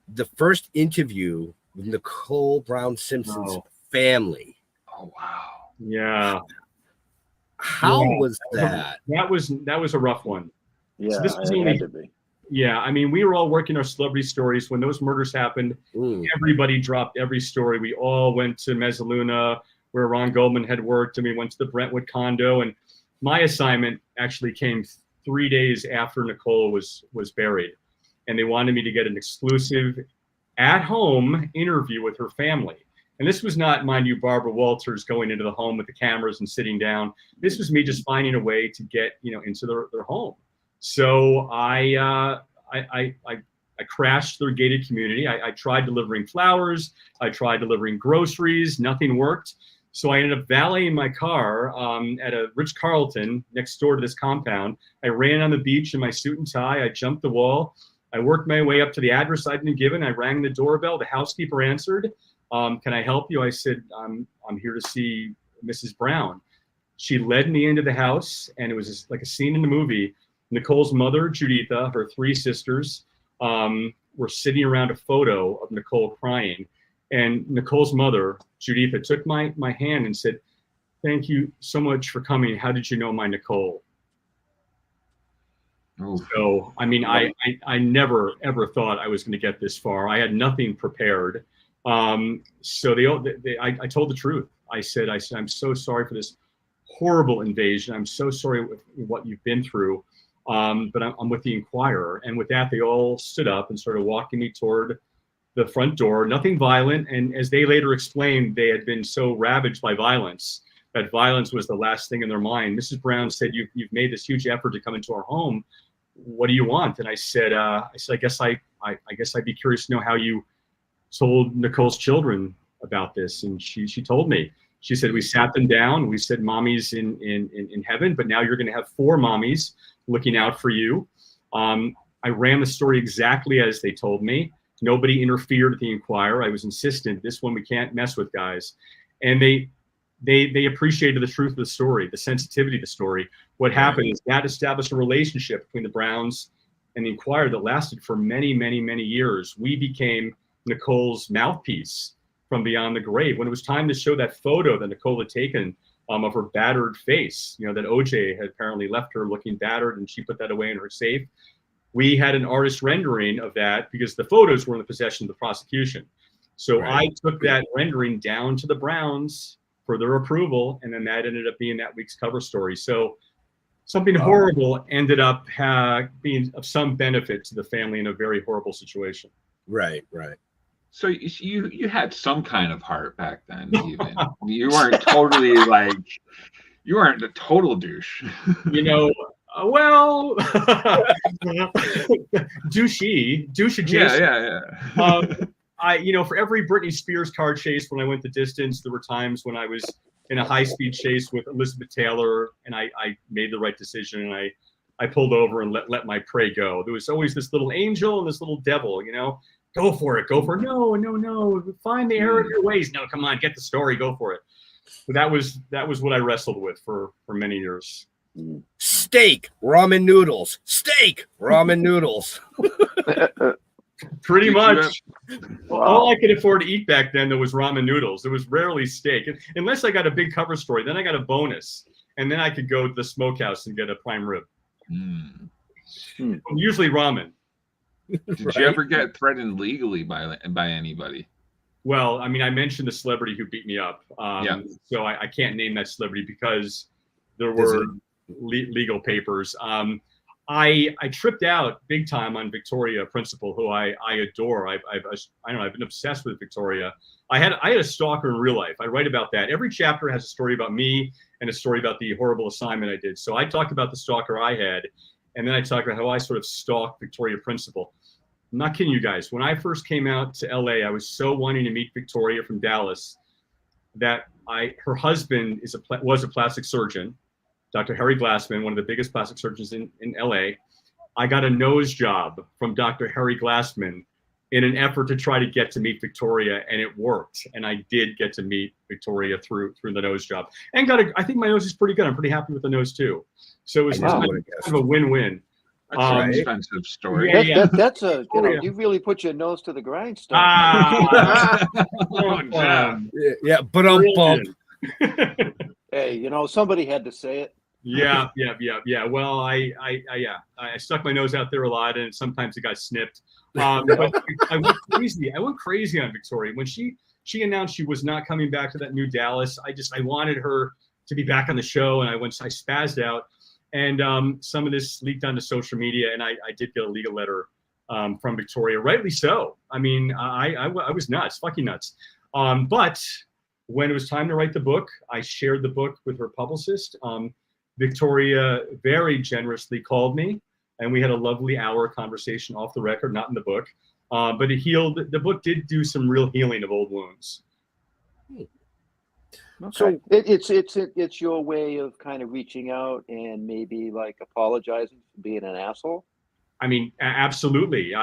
the first interview with Nicole Brown Simpson's family. Oh, wow. Yeah. How was that? That was a rough one. Yeah, So this was it only, had to be. yeah, I mean, we were all working our celebrity stories. When those murders happened, everybody dropped every story. We all went to Mezzaluna, where Ron Goldman had worked, and we went to the Brentwood condo. And my assignment actually came 3 days after Nicole was buried. And they wanted me to get an exclusive at-home interview with her family. And this was not, mind you, Barbara Walters going into the home with the cameras and sitting down. This was me just finding a way to get, into their home. So I crashed their gated community. I tried delivering flowers. I tried delivering groceries. Nothing worked. So I ended up valeting my car at a Ritz-Carlton next door to this compound. I ran on the beach in my suit and tie. I jumped the wall. I worked my way up to the address I'd been given. I rang the doorbell. The housekeeper answered. Can I help you? I said, I'm here to see Mrs. Brown. She led me into the house, and it was like a scene in the movie. Nicole's mother, Juditha, her three sisters, were sitting around a photo of Nicole crying. And Nicole's mother, Juditha, took my hand and said, "Thank you so much for coming. How did you know my Nicole?" Oh. So, I mean, I never, ever thought I was going to get this far. I had nothing prepared. So I told the truth. I said, I'm so sorry for this horrible invasion. I'm so sorry with what you've been through. But I'm with the Inquirer. And with that, they all stood up and started walking me toward the front door. Nothing violent. And as they later explained, they had been so ravaged by violence that violence was the last thing in their mind. Mrs. Brown said, you've made this huge effort to come into our home. What do you want? And I said, I guess I'd be curious to know how you told Nicole's children about this. And she told me. She said, we sat them down. We said, mommy's in heaven, but now you're going to have 4 mommies looking out for you. I ran the story exactly as they told me. Nobody interfered at the Inquirer. I was insistent. This one we can't mess with, guys. And they appreciated the truth of the story, the sensitivity of the story. What happened is that established a relationship between the Browns and the Inquirer that lasted for many, many, many years. We became Nicole's mouthpiece from beyond the grave. When it was time to show that photo that Nicole had taken of her battered face, that OJ had apparently left her looking battered, and she put that away in her safe. We had an artist rendering of that because the photos were in the possession of the prosecution. So I took that rendering down to the Browns for their approval, and then that ended up being that week's cover story. So something horrible ended up being of some benefit to the family in a very horrible situation. Right. So you had some kind of heart back then, even. You weren't totally you weren't a total douche. Well, douchey adjacent. Yeah. For every Britney Spears car chase, when I went the distance, there were times when I was in a high-speed chase with Elizabeth Taylor, and I made the right decision, and I pulled over and let my prey go. There was always this little angel and this little devil, Go for it. No. Find the error of your ways. No, come on, get the story. Go for it. So that was what I wrestled with for many years. Steak, ramen noodles. Steak, ramen noodles. Pretty much. All I could afford to eat back then, there was ramen noodles. There was rarely steak. Unless I got a big cover story. Then I got a bonus. And then I could go to the smokehouse and get a prime rib. Usually ramen. Did you ever get threatened legally by anybody? Well, I mean, I mentioned the celebrity who beat me up. Yeah. So I can't name that celebrity because there were legal papers. I tripped out big time on Victoria Principal, who I adore. I don't know. I've been obsessed with Victoria. I had a stalker in real life. I write about that. Every chapter has a story about me and a story about the horrible assignment I did. So I talked about the stalker I had, and then I talked about how I sort of stalked Victoria Principal. I'm not kidding you guys. When I first came out to LA, I was so wanting to meet Victoria from Dallas that her husband was a plastic surgeon, Dr. Harry Glassman, one of the biggest plastic surgeons in LA. I got a nose job from Dr. Harry Glassman in an effort to try to get to meet Victoria, and it worked. And I did get to meet Victoria through the nose job, and I think my nose is pretty good. I'm pretty happy with the nose too. So it was kind of a win-win. That's an expensive story. That's a you really put your nose to the grindstone. But Hey, somebody had to say it. Yeah. Well, I stuck my nose out there a lot, and sometimes it got snipped. But I went crazy. I went crazy on Victoria when she announced she was not coming back to that new Dallas. I wanted her to be back on the show, and I spazzed out. And some of this leaked onto social media, and I did get a legal letter from Victoria, rightly so. I mean, I was nuts, fucking nuts. But when it was time to write the book, I shared the book with her publicist. Victoria very generously called me, and we had a lovely hour conversation off the record, not in the book. But it healed. The book did do some real healing of old wounds. Okay. So it's your way of kind of reaching out and maybe like apologizing for being an asshole. I mean, absolutely.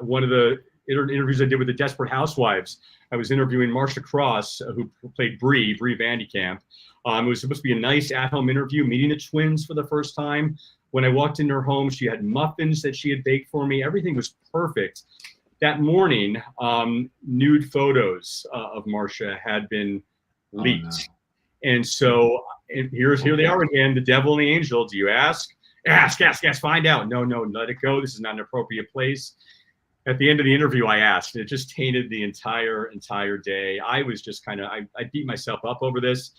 One of the interviews I did with the Desperate Housewives, I was interviewing Marcia Cross, who played Bree Vandekamp. It was supposed to be a nice at-home interview, meeting the twins for the first time. When I walked into her home, she had muffins that she had baked for me. Everything was perfect. That morning, nude photos of Marcia had been leaked. Oh, no. And so here they are again, the devil and the angel. Do you ask? Ask, find out. No, let it go. This is not an appropriate place. At the end of the interview, I asked, and it just tainted the entire day. I was just I beat myself up over this.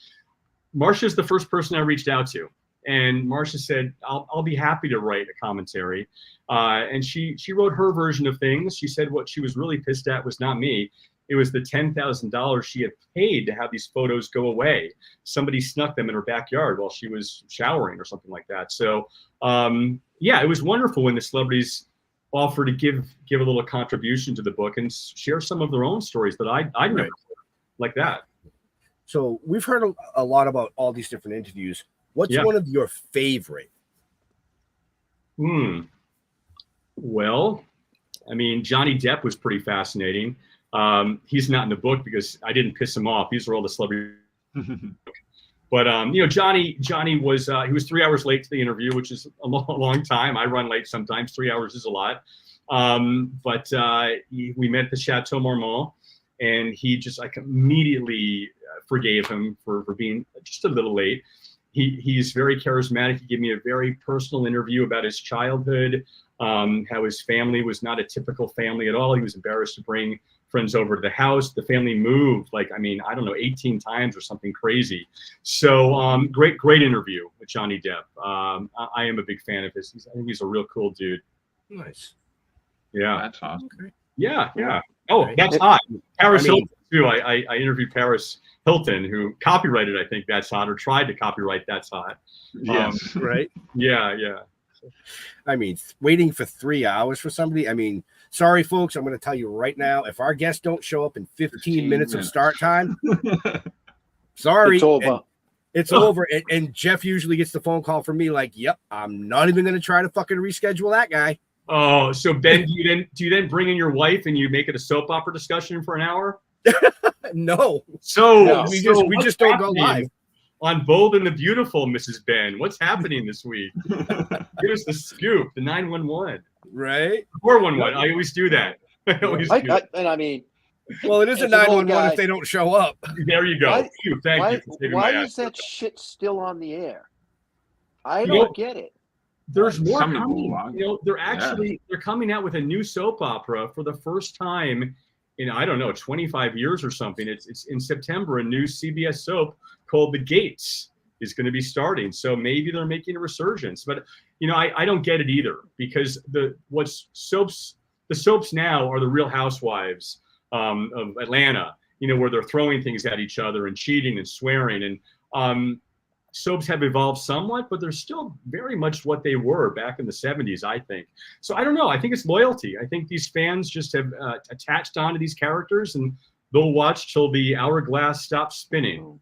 Marcia's the first person I reached out to. And Marcia said, I'll be happy to write a commentary. And she wrote her version of things. She said what she was really pissed at was not me. It was the $10,000 she had paid to have these photos go away. Somebody snuck them in her backyard while she was showering or something like that. So, it was wonderful when the celebrities offered to give a little contribution to the book and share some of their own stories that I'd never heard like that. So we've heard a lot about all these different interviews. What's one of your favorite? Well, I mean, Johnny Depp was pretty fascinating. He's not in the book because I didn't piss him off. These are all the celebrities. But Johnny was he was 3 hours late to the interview, which is a long time. I run late sometimes. 3 hours is a lot. But we met at the Chateau Marmont, and he just immediately forgave him for being just a little late. He's very charismatic. He gave me a very personal interview about his childhood, how his family was not a typical family at all. He was embarrassed to bring friends over to the house. The family moved 18 times or something crazy. So great interview with Johnny Depp. I am a big fan of his. I think he's a real cool dude. Nice. Yeah. That's awesome. Yeah. Oh, that's hot. Paris Hilton too. I interviewed Paris Hilton, who copyrighted, I think, That's Hot, or tried to copyright That's Hot. Yes. Right. Yeah. I mean, waiting for 3 hours for somebody. I mean, sorry, folks. I'm going to tell you right now, if our guests don't show up in 15 minutes of start time, sorry. It's over. It's over. And Jeff usually gets the phone call from me like, yep, I'm not even going to try to fucking reschedule that guy. Oh, so Ben, do you then bring in your wife and you make it a soap opera discussion for an hour? No. So we just don't go live. On Bold and the Beautiful, Mrs. Ben, what's happening this week? Give us the scoop, the 911. Right? 411. I always do that. I mean, well, it is a 911 if they don't show up. There you go. Thank you. Why is that shit still on the air? I don't get it. There's more coming. They're coming out with a new soap opera for the first time in, I don't know, 25 years or something. It's in September, a new CBS soap called The Gates is going to be starting. So maybe they're making a resurgence. But, you know, I don't get it either, because the soaps now are the Real Housewives of Atlanta, you know, where they're throwing things at each other and cheating and swearing. And soaps have evolved somewhat, but they're still very much what they were back in the 70s, I think. So I don't know. I think it's loyalty. I think these fans just have attached onto these characters, and they'll watch till the hourglass stops spinning.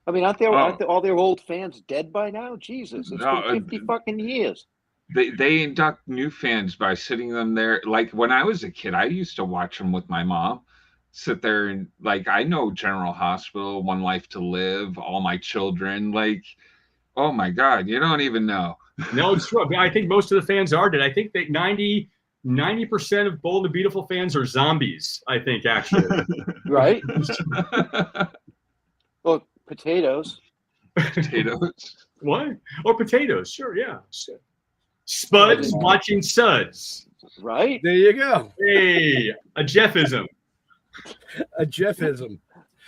I mean, aren't all their old fans dead by now? Jesus, it's been 50 fucking years. They induct new fans by sitting them there. Like when I was a kid, I used to watch them with my mom. Sit there and like, I know General Hospital, One Life to Live, All My Children. Like, oh my God, you don't even know. No, it's true. I think most of the fans are dead. I think that 90% of Bold and Beautiful fans are zombies, I think, actually. Right? Well, potatoes. Potatoes. What? Or potatoes, sure, yeah. Spuds watching Suds. Right? There you go. Hey, a Jeffism. A Jeffism.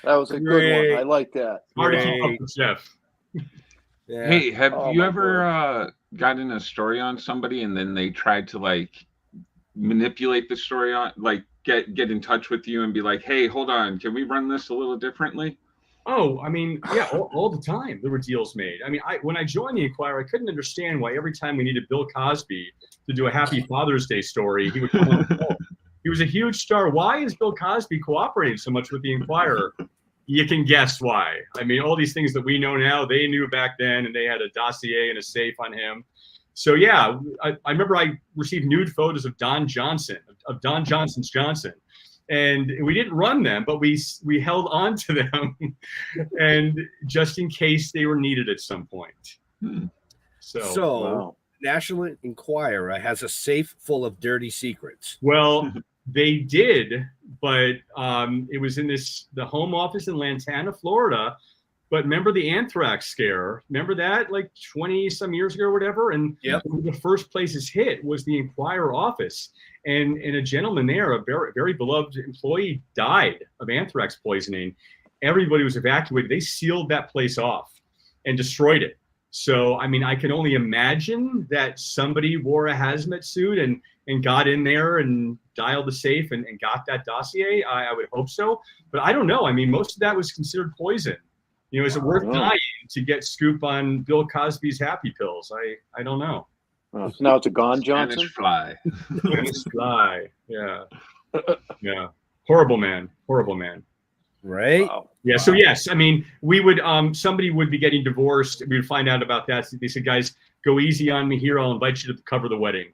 That was a good one. I like that. Hard to keep up with Jeff. Yeah. Hey, have you ever gotten a story on somebody and then they tried to like manipulate the story on, like get in touch with you and be like, hey, hold on, can we run this a little differently? Oh, I mean, yeah, all the time there were deals made. I mean, when I joined the Inquirer, I couldn't understand why every time we needed Bill Cosby to do a Happy Father's Day story, he would come on the phone. He was a huge star. Why is Bill Cosby cooperating so much with the Inquirer? You can guess why. I mean, all these things that we know now, they knew back then, and they had a dossier and a safe on him. So yeah, I remember I received nude photos of Don Johnson's Johnson. And we didn't run them, but we held on to them, and just in case they were needed at some point. So wow. National Enquirer has a safe full of dirty secrets. Well, they did, but it was in the home office in Lantana, Florida. But remember the anthrax scare? Remember that, like 20 some years ago or whatever? And the first places hit was the Inquirer office. And a gentleman there, a very, very beloved employee, died of anthrax poisoning. Everybody was evacuated. They sealed that place off and destroyed it. So, I mean, I can only imagine that somebody wore a hazmat suit and got in there and dialed the safe and got that dossier. I would hope so. But I don't know. I mean, most of that was considered poison. You know, is it worth dying to get scoop on Bill Cosby's happy pills? I don't know. So now it's a Gone Johnson? Spanish fly. Spanish fly. Yeah. Yeah. Horrible man. Right? Wow. Yeah. So yes, I mean, we would somebody would be getting divorced. We would find out about that. They said, guys, go easy on me here. I'll invite you to cover the wedding.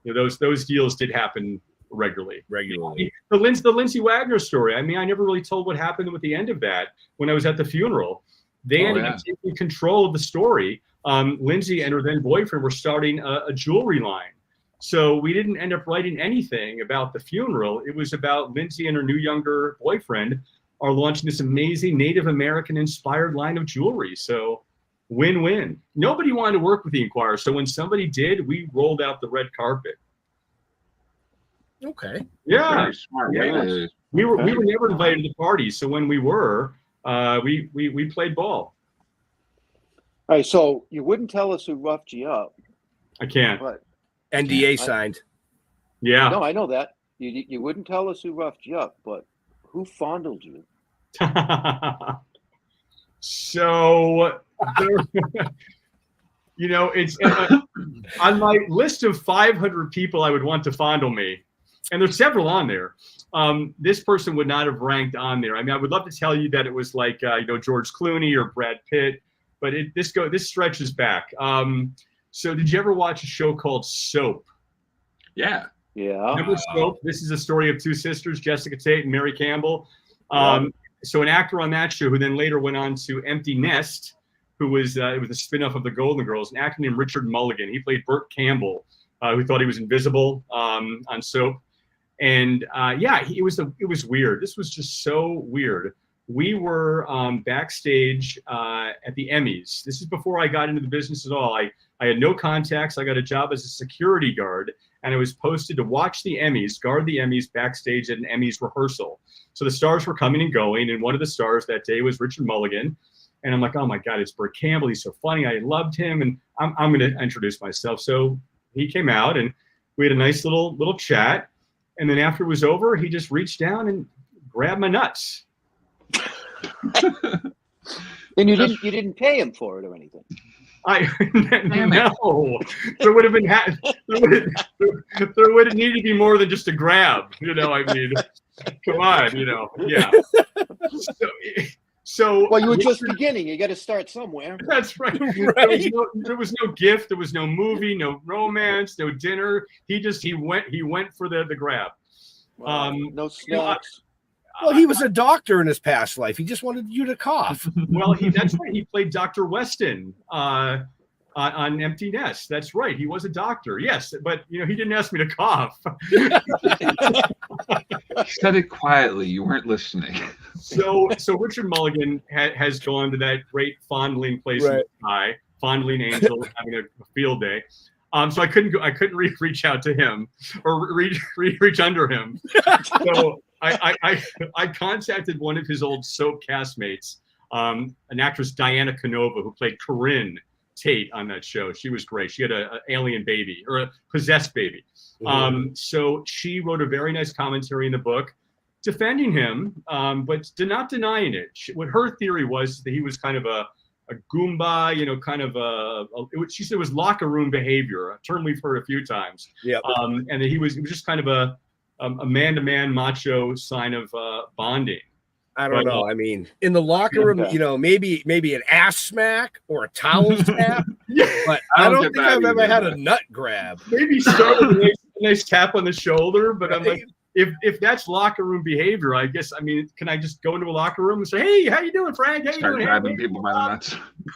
You know, those deals did happen regularly. The Lindsay Wagner story. I mean, I never really told what happened with the end of that when I was at the funeral. They ended up taking control of the story. Lindsay and her then boyfriend were starting a jewelry line. So we didn't end up writing anything about the funeral. It was about Lindsay and her new younger boyfriend are launching this amazing Native American inspired line of jewelry. So win-win. Nobody wanted to work with the Inquirer. So when somebody did, we rolled out the red carpet. Okay. Yeah. Very smart. Yeah. We were never invited to the party. So when we were, we played ball. All right, so you wouldn't tell us who roughed you up. I can't. But NDA signed. Yeah. no, I know that. You wouldn't tell us who roughed you up, but who fondled you? So, you know, it's on my list of 500 people I would want to fondle me, and there's several on there. This person would not have ranked on there. I mean, I would love to tell you that it was like George Clooney or Brad Pitt, but this stretches back. So did you ever watch a show called Soap? Yeah. Remember Soap? This is a story of two sisters, Jessica Tate and Mary Campbell. So an actor on that show who then later went on to Empty Nest, who was it was a spin-off of the Golden Girls, an actor named Richard Mulligan. He played Burt Campbell, who thought he was invisible on Soap. And it was weird. This was just so weird. We were backstage at the Emmys. This is before I got into the business at all. I had no contacts. I got a job as a security guard, and I was posted to watch the Emmys, guard the Emmys backstage at an Emmys rehearsal. So the stars were coming and going, and one of the stars that day was Richard Mulligan. And I'm like, oh my God, it's Burt Campbell. He's so funny. I loved him, and I'm going to introduce myself. So he came out, and we had a nice little chat. And then after it was over, he just reached down and grabbed my nuts. And you didn't pay him for it or anything. No, there would have been there would have needed to be more than just a grab. I mean, come on, yeah. So well, you were just beginning. You got to start somewhere. That's right. There was no gift. There was no movie. No romance. No dinner. He went for the grab. No snacks. Well, he was a doctor in his past life. He just wanted you to cough. Well, that's right. He played Dr. Weston on Empty Nest. That's right. He was a doctor. Yes, but he didn't ask me to cough. He said it quietly. You weren't listening. So Richard Mulligan has gone to that great fondling place in the sky, fondling angels, having a field day. So I couldn't reach out to him or reach under him. So I contacted one of his old soap castmates, an actress, Diana Canova, who played Corinne Tate on that show. She was great. She had an alien baby or a possessed baby. So she wrote a very nice commentary in the book defending him, but not denying it. What her theory was that he was kind of a Goomba, she said it was locker room behavior, a term we've heard a few times. Yeah. And that he was just kind of a man-to-man macho sign of bonding. I don't know. I mean, in the locker room, maybe an ass smack or a towel tap. But I don't think I've ever had a nut grab. Maybe start with a nice tap on the shoulder, but I'm like, if that's locker room behavior, I guess, can I just go into a locker room and say, hey, how you doing, Frank? How you doing? Grabbing people by the nuts.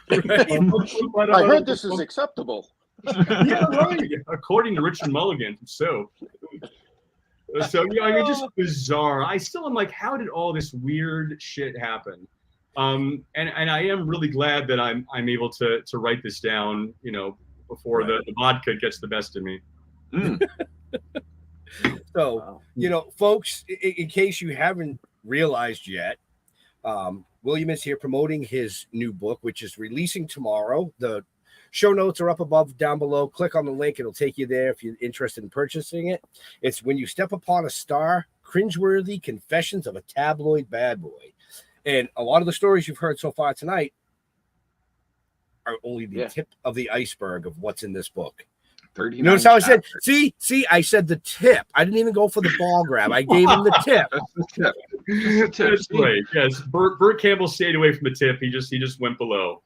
I heard this is acceptable. Yeah, right. According to Richard Mulligan from Soap. So, just bizarre. I still am like, how did all this weird shit happen? And I am really glad that I'm able to write this down, before the vodka gets the best of me. So, folks, in case you haven't realized yet, William is here promoting his new book, which is releasing tomorrow. The show notes are up above, down below. Click on the link. It'll take you there if you're interested in purchasing it. It's When You Step Upon a Star, Cringeworthy Confessions of a Tabloid Bad Boy. And a lot of the stories you've heard so far tonight are only the tip of the iceberg of what's in this book. Notice how I said, see, I said the tip. I didn't even go for the ball grab. I gave him the tip. That's right. Yes. Burt Campbell stayed away from the tip. He just went below.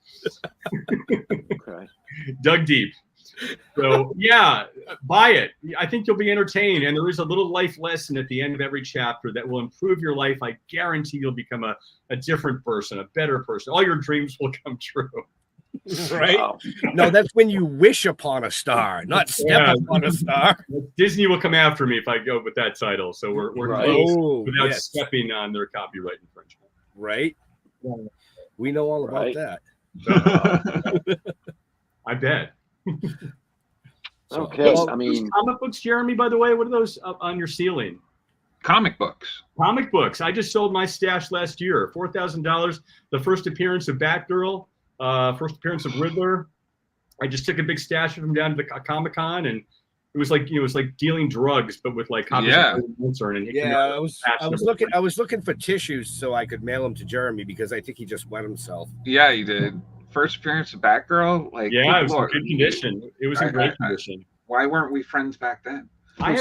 Okay. Dug deep. So yeah, buy it. I think you'll be entertained. And there is a little life lesson at the end of every chapter that will improve your life. I guarantee you'll become a different person, a better person. All your dreams will come true. Right? Wow. No, that's when you wish upon a star, not step upon a star. Disney will come after me if I go with that title. So we're close without stepping on their copyright infringement. Right? We know all about that. I bet. Okay. Well, comic books, Jeremy, by the way, what are those up on your ceiling? Comic books. I just sold my stash last year. $4,000. The first appearance of Batgirl. First appearance of Riddler. I just took a big stash of them down to the Comic-Con, and it was like dealing drugs, but with like copies of I was looking for tissues so I could mail them to Jeremy because I think he just wet himself. Yeah, he did. First appearance of Batgirl, it was in good condition. It was in great condition. Why weren't we friends back then?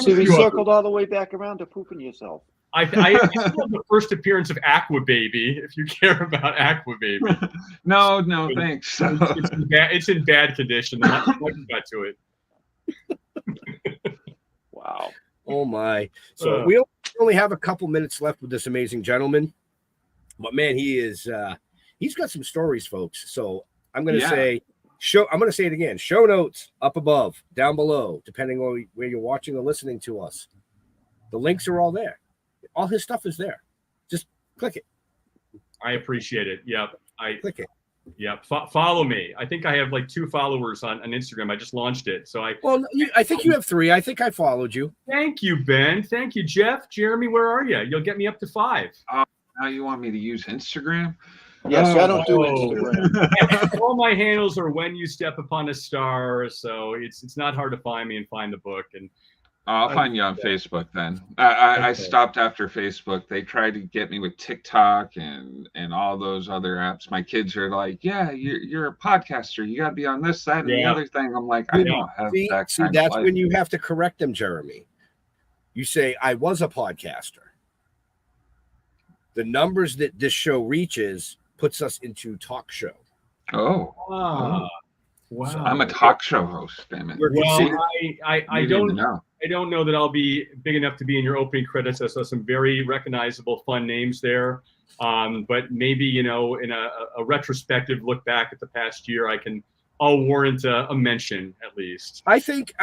We circled all the way back around to pooping yourself. I love the first appearance of Aqua Baby, if you care about Aqua Baby. No, thanks. It's in bad condition. I got to it. Wow. Oh, my. So we only have a couple minutes left with this amazing gentleman. But, man, he's got some stories, folks. So I'm going to say I'm going to say it again. Show notes up above, down below, depending on where you're watching or listening to us. The links are all there. All his stuff is there. Just click it. I appreciate it. Yep. Click it. Yeah, follow me. I think I have like 2 followers on Instagram. I just launched it, so I think you have 3. I think I followed you. Thank you, Ben. Thank you, Jeff. Jeremy, where are you? You'll get me up to 5. Now you want me to use Instagram? Yes, I don't do Instagram. All my handles are when you step upon a star, so it's not hard to find me and find the book. And I'll find you on Facebook then. I stopped after Facebook. They tried to get me with TikTok and all those other apps. My kids are like, "Yeah, you're a podcaster. You got to be on this, that, and the other thing." I'm like, I don't have that. See, that's when you have to correct them, Jeremy. You say, "I was a podcaster." The numbers that this show reaches puts us into talk show. Oh. wow. So I'm a talk show host, damn it. Well, I don't know that I'll be big enough to be in your opening credits. I saw some very recognizable, fun names there. But maybe, in a retrospective look back at the past year, I'll warrant a mention at least. I think.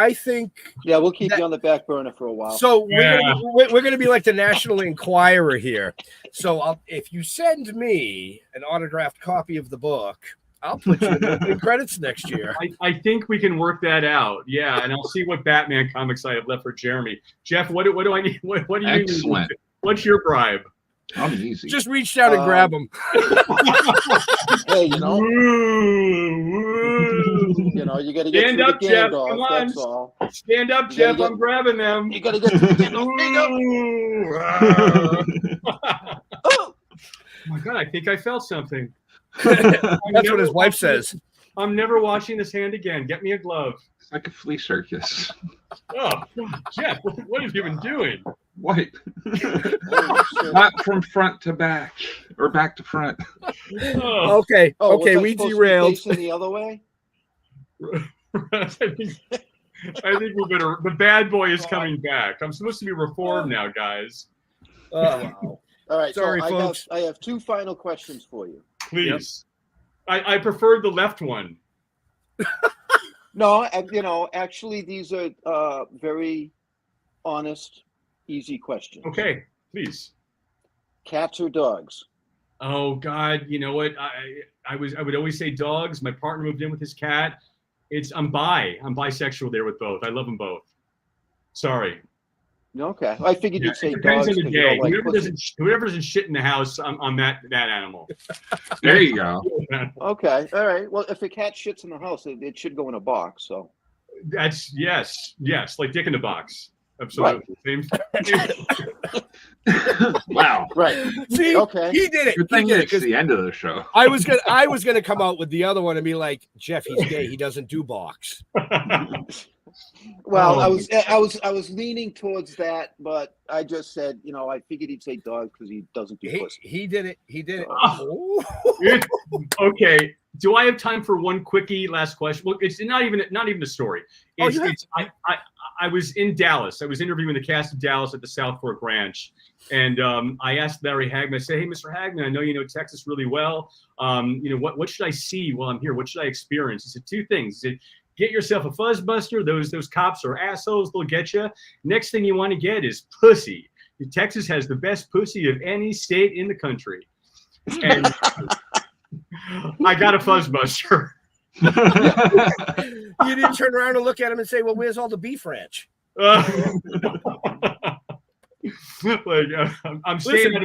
Yeah, we'll keep you on the back burner for a while. So we're gonna be like the National Enquirer here. So if you send me an autographed copy of the book, I'll put you in the opening credits next year. I think we can work that out. Yeah, and I'll see what Batman comics I have left for Jeremy. Jeff, what do I need? What do you Excellent. need? What's your bribe? I'm easy. Just reach down and grab them. Hey, you got to get Stand through up, the Jeff. Gandalf, Come on. that's all. Stand up, Jeff. I'm grabbing them. You got to get through the Gandalf. Oh my God, I think I felt something. That's what his wife says. I'm never washing this hand again. Get me a glove. It's like a flea circus. Oh, Jeff, what have you been doing? Wipe. Not from front to back or back to front. Oh. Okay, was I we supposed to be derailed. facing the other way? I think we better. The bad boy is coming back. I'm supposed to be reformed now, guys. Wow. All right, Sorry, so folks. I have 2 final questions for you. Please. Yep. I preferred the left one. No, actually, these are very honest, easy questions. Okay, please. Cats or dogs? Oh God, you know what? I would always say dogs. My partner moved in with his cat. I'm bisexual there with both. I love them both. Sorry. Okay, I figured you'd say Depends dogs. on the day. Whoever doesn't shit in the house, I'm that animal. There you go. Okay, all right. Well, if a cat shits in the house, it should go in a box. So that's yes, like Dick in the box. Absolutely. Right. Wow. Right. See, okay. He did it. Good thing He did it's it. the end of the show. I was gonna come out with the other one and be like, Jeff, he's gay. He doesn't do box. Well, I was leaning towards that, but I just said, I figured he'd say dog because he doesn't do pussy. He did it. He did it. Oh. Okay. Do I have time for one quickie last question? Well, it's not even a story. I was in Dallas. I was interviewing the cast of Dallas at the South Fork Ranch, and I asked Larry Hagman. I said, "Hey, Mr. Hagman, I know you know Texas really well. What should I see while I'm here? What should I experience?" He said 2 things. He said, "Get yourself a fuzzbuster. Those cops are assholes. They'll get you. Next thing you want to get is pussy. Texas has the best pussy of any state in the country." And I got a fuzzbuster. You didn't turn around and look at him and say, "Well, where's all the beef ranch?" I'm staying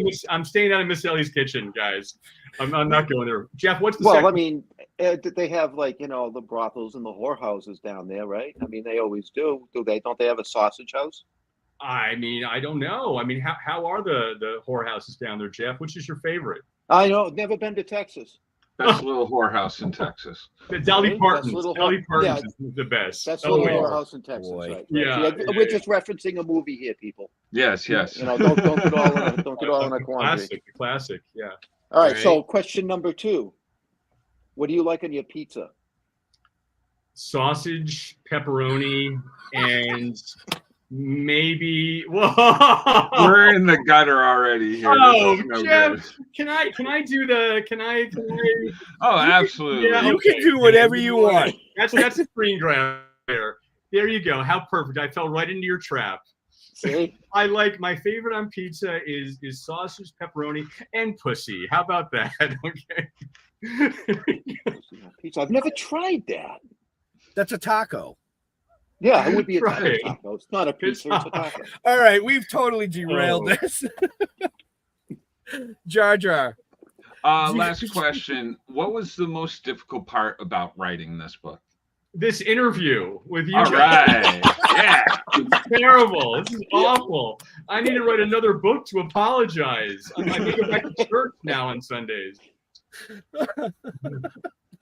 out of Miss Ellie's kitchen, guys. I'm not going there. Jeff, what's the second? I mean, they have the brothels and the whorehouses down there, right? I mean, they always do. Do they? Don't they have a sausage house? I mean, I don't know. I mean, how are the whorehouses down there, Jeff? Which is your favorite? I know. Never been to Texas. Best little whorehouse in Texas. The Dolly Parton's. Dolly Parton's is the best. That's a little whorehouse in Texas, right? Yeah, we're just referencing a movie here, people. Yes. Don't get all in a quandary. Classic. Yeah. All right. So, question number 2: what do you like on your pizza? Sausage, pepperoni, and maybe. We're in the gutter already here. Oh, no Jeff, good. can I do the? Can I? Oh, absolutely. Yeah, You can do whatever you want. That's a screen grab there. There you go. How perfect! I fell right into your trap. See? I like my favorite on pizza is sausage, pepperoni, and pussy. How about that? Okay. Pizza. I've never tried that. That's a taco. Yeah, it would be a Right. taco. It's not a pizza, it's a taco. All right, we've totally derailed this. Jar Jar. Last question. What was the most difficult part about writing this book? This interview with you. All right. Yeah. It's terrible. This is awful. I need to write another book to apologize. I need to go back to church now on Sundays.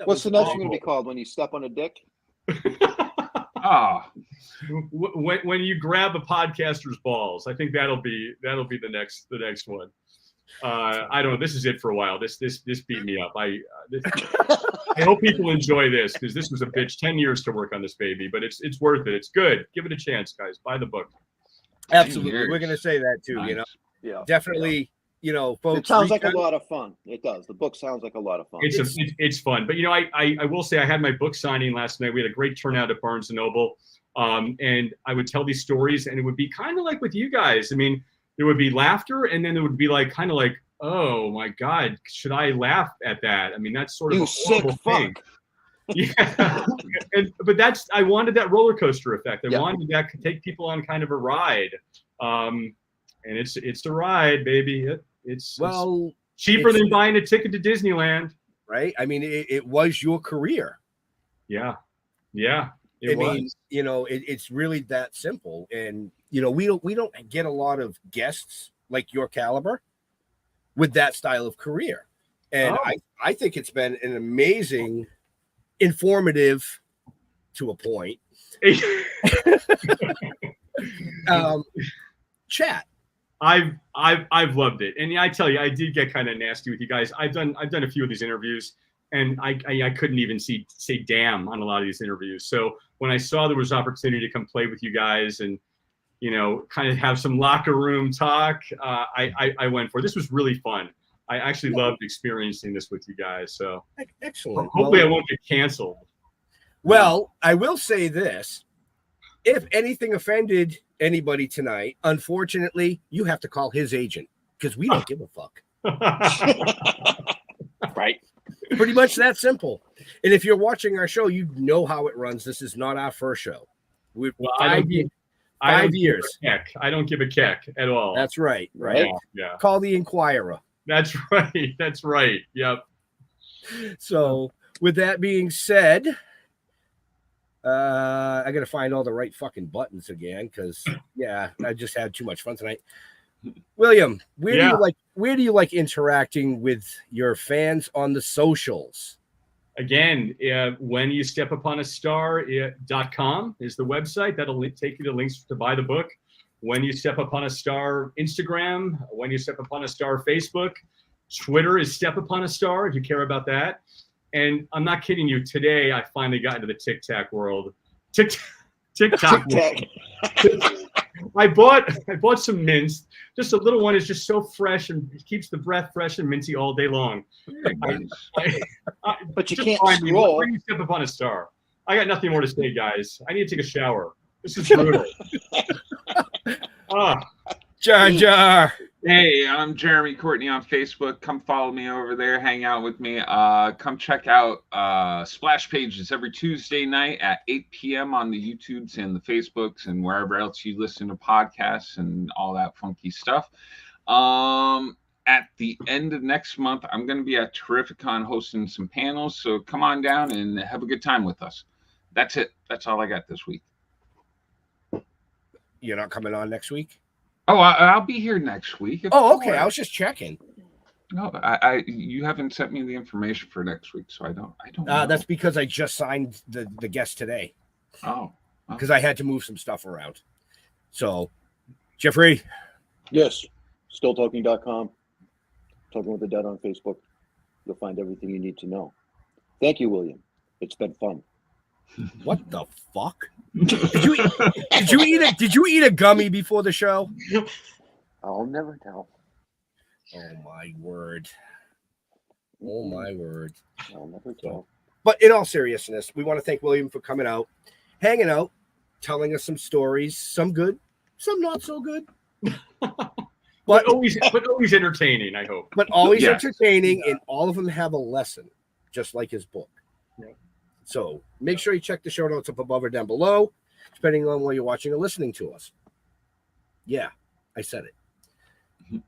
What's the next one going to be called when you step on a dick? Oh, When you grab a podcaster's balls, I think that'll be the next one. I don't know. This is it for a while. This beat me up. I hope people enjoy this because this was a bitch. 10 years to work on this baby, but it's worth it. It's good. Give it a chance, guys. Buy the book. Absolutely, we're going to say that too. Nice. You know, Yeah. definitely. You know, folks. It sounds like a lot of fun. It does. The book sounds like a lot of fun. It's fun. But, you know, I will say I had my book signing last night. We had a great turnout at Barnes & Noble. And I would tell these stories, and it would be kind of like with you guys. I mean, there would be laughter, and then there would be kind of like, oh, my God, should I laugh at that? I mean, that's sort of You a horrible sick thing. fuck. Yeah. But I wanted that roller coaster effect. I Yeah. wanted that to take people on kind of a ride. And it's a ride, baby. It's cheaper than buying a ticket to Disneyland. Right? I mean, it was your career. Yeah. I mean, you know, it's really that simple. And you know, we don't get a lot of guests like your caliber with that style of career. And I think it's been an amazing, informative to a point chat. I've loved it, and I tell you, I did get kind of nasty with you guys. I've done a few of these interviews, and I couldn't even say damn on a lot of these interviews. So when I saw there was opportunity to come play with you guys, and you know, kind of have some locker room talk, I went for it. This was really fun. I actually loved experiencing this with you guys. So Excellent. hopefully I won't get canceled. Well, I will say this. If anything offended anybody tonight, unfortunately, you have to call his agent because we don't give a fuck. Right. Pretty much that simple. And if you're watching our show, you know how it runs. This is not our first show. We're Well, 5 years. I don't give a keck at all. That's right. Right. Yeah. Call the Inquirer. That's right. That's right. Yep. So with that being said, I got to find all the right fucking buttons again because I just had too much fun tonight. William, where do you like interacting with your fans on the socials? Again, when you step upon a star.com is the website that'll take you to links to buy the book. When you step upon a star Instagram, when you step upon a star Facebook, Twitter is step upon a star if you care about that. And I'm not kidding you. Today, I finally got into the TikTok world. TikTok. I bought some mints. Just a little one is just so fresh and keeps the breath fresh and minty all day long. But you just can't find me scroll. when you step upon a star. I got nothing more to say, guys. I need to take a shower. This is brutal. Jar Jar. Hey, I'm Jeremy Courtney on Facebook. Come follow me over there. Hang out with me. Come check out Splash Pages every Tuesday night at 8 p.m. on the YouTubes and the Facebooks and wherever else you listen to podcasts and all that funky stuff. At the end of next month, I'm going to be at Terrificon hosting some panels. So come on down and have a good time with us. That's it. That's all I got this week. You're not coming on next week? Oh, I'll be here next week. Oh, okay. I was just checking. No, you haven't sent me the information for next week, so I don't know. That's because I just signed the guest today. Oh. Because I had to move some stuff around. So, Jeffrey. Yes. StillTalking.com. Talking with the Dead on Facebook. You'll find everything you need to know. Thank you, William. It's been fun. What the fuck? Did you eat a gummy before the show? I'll never tell. Oh my word. Oh my word. I'll never tell. But in all seriousness, we want to thank William for coming out, hanging out, telling us some stories, some good, some not so good. But always entertaining, I hope. But always entertaining, and all of them have a lesson. just like his book. Yeah. So make sure you check the show notes up above or down below, depending on where you're watching or listening to us. Yeah, I said it.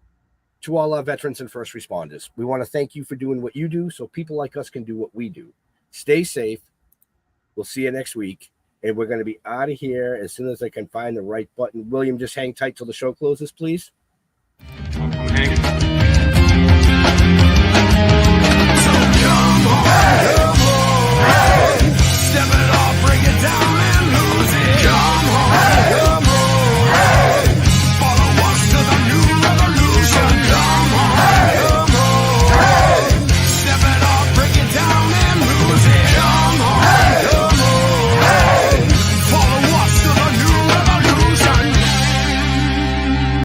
To all our veterans and first responders, we want to thank you for doing what you do so people like us can do what we do. Stay safe. We'll see you next week. And we're going to be out of here as soon as I can find the right button. William, just hang tight till the show closes, please. I'm hanging.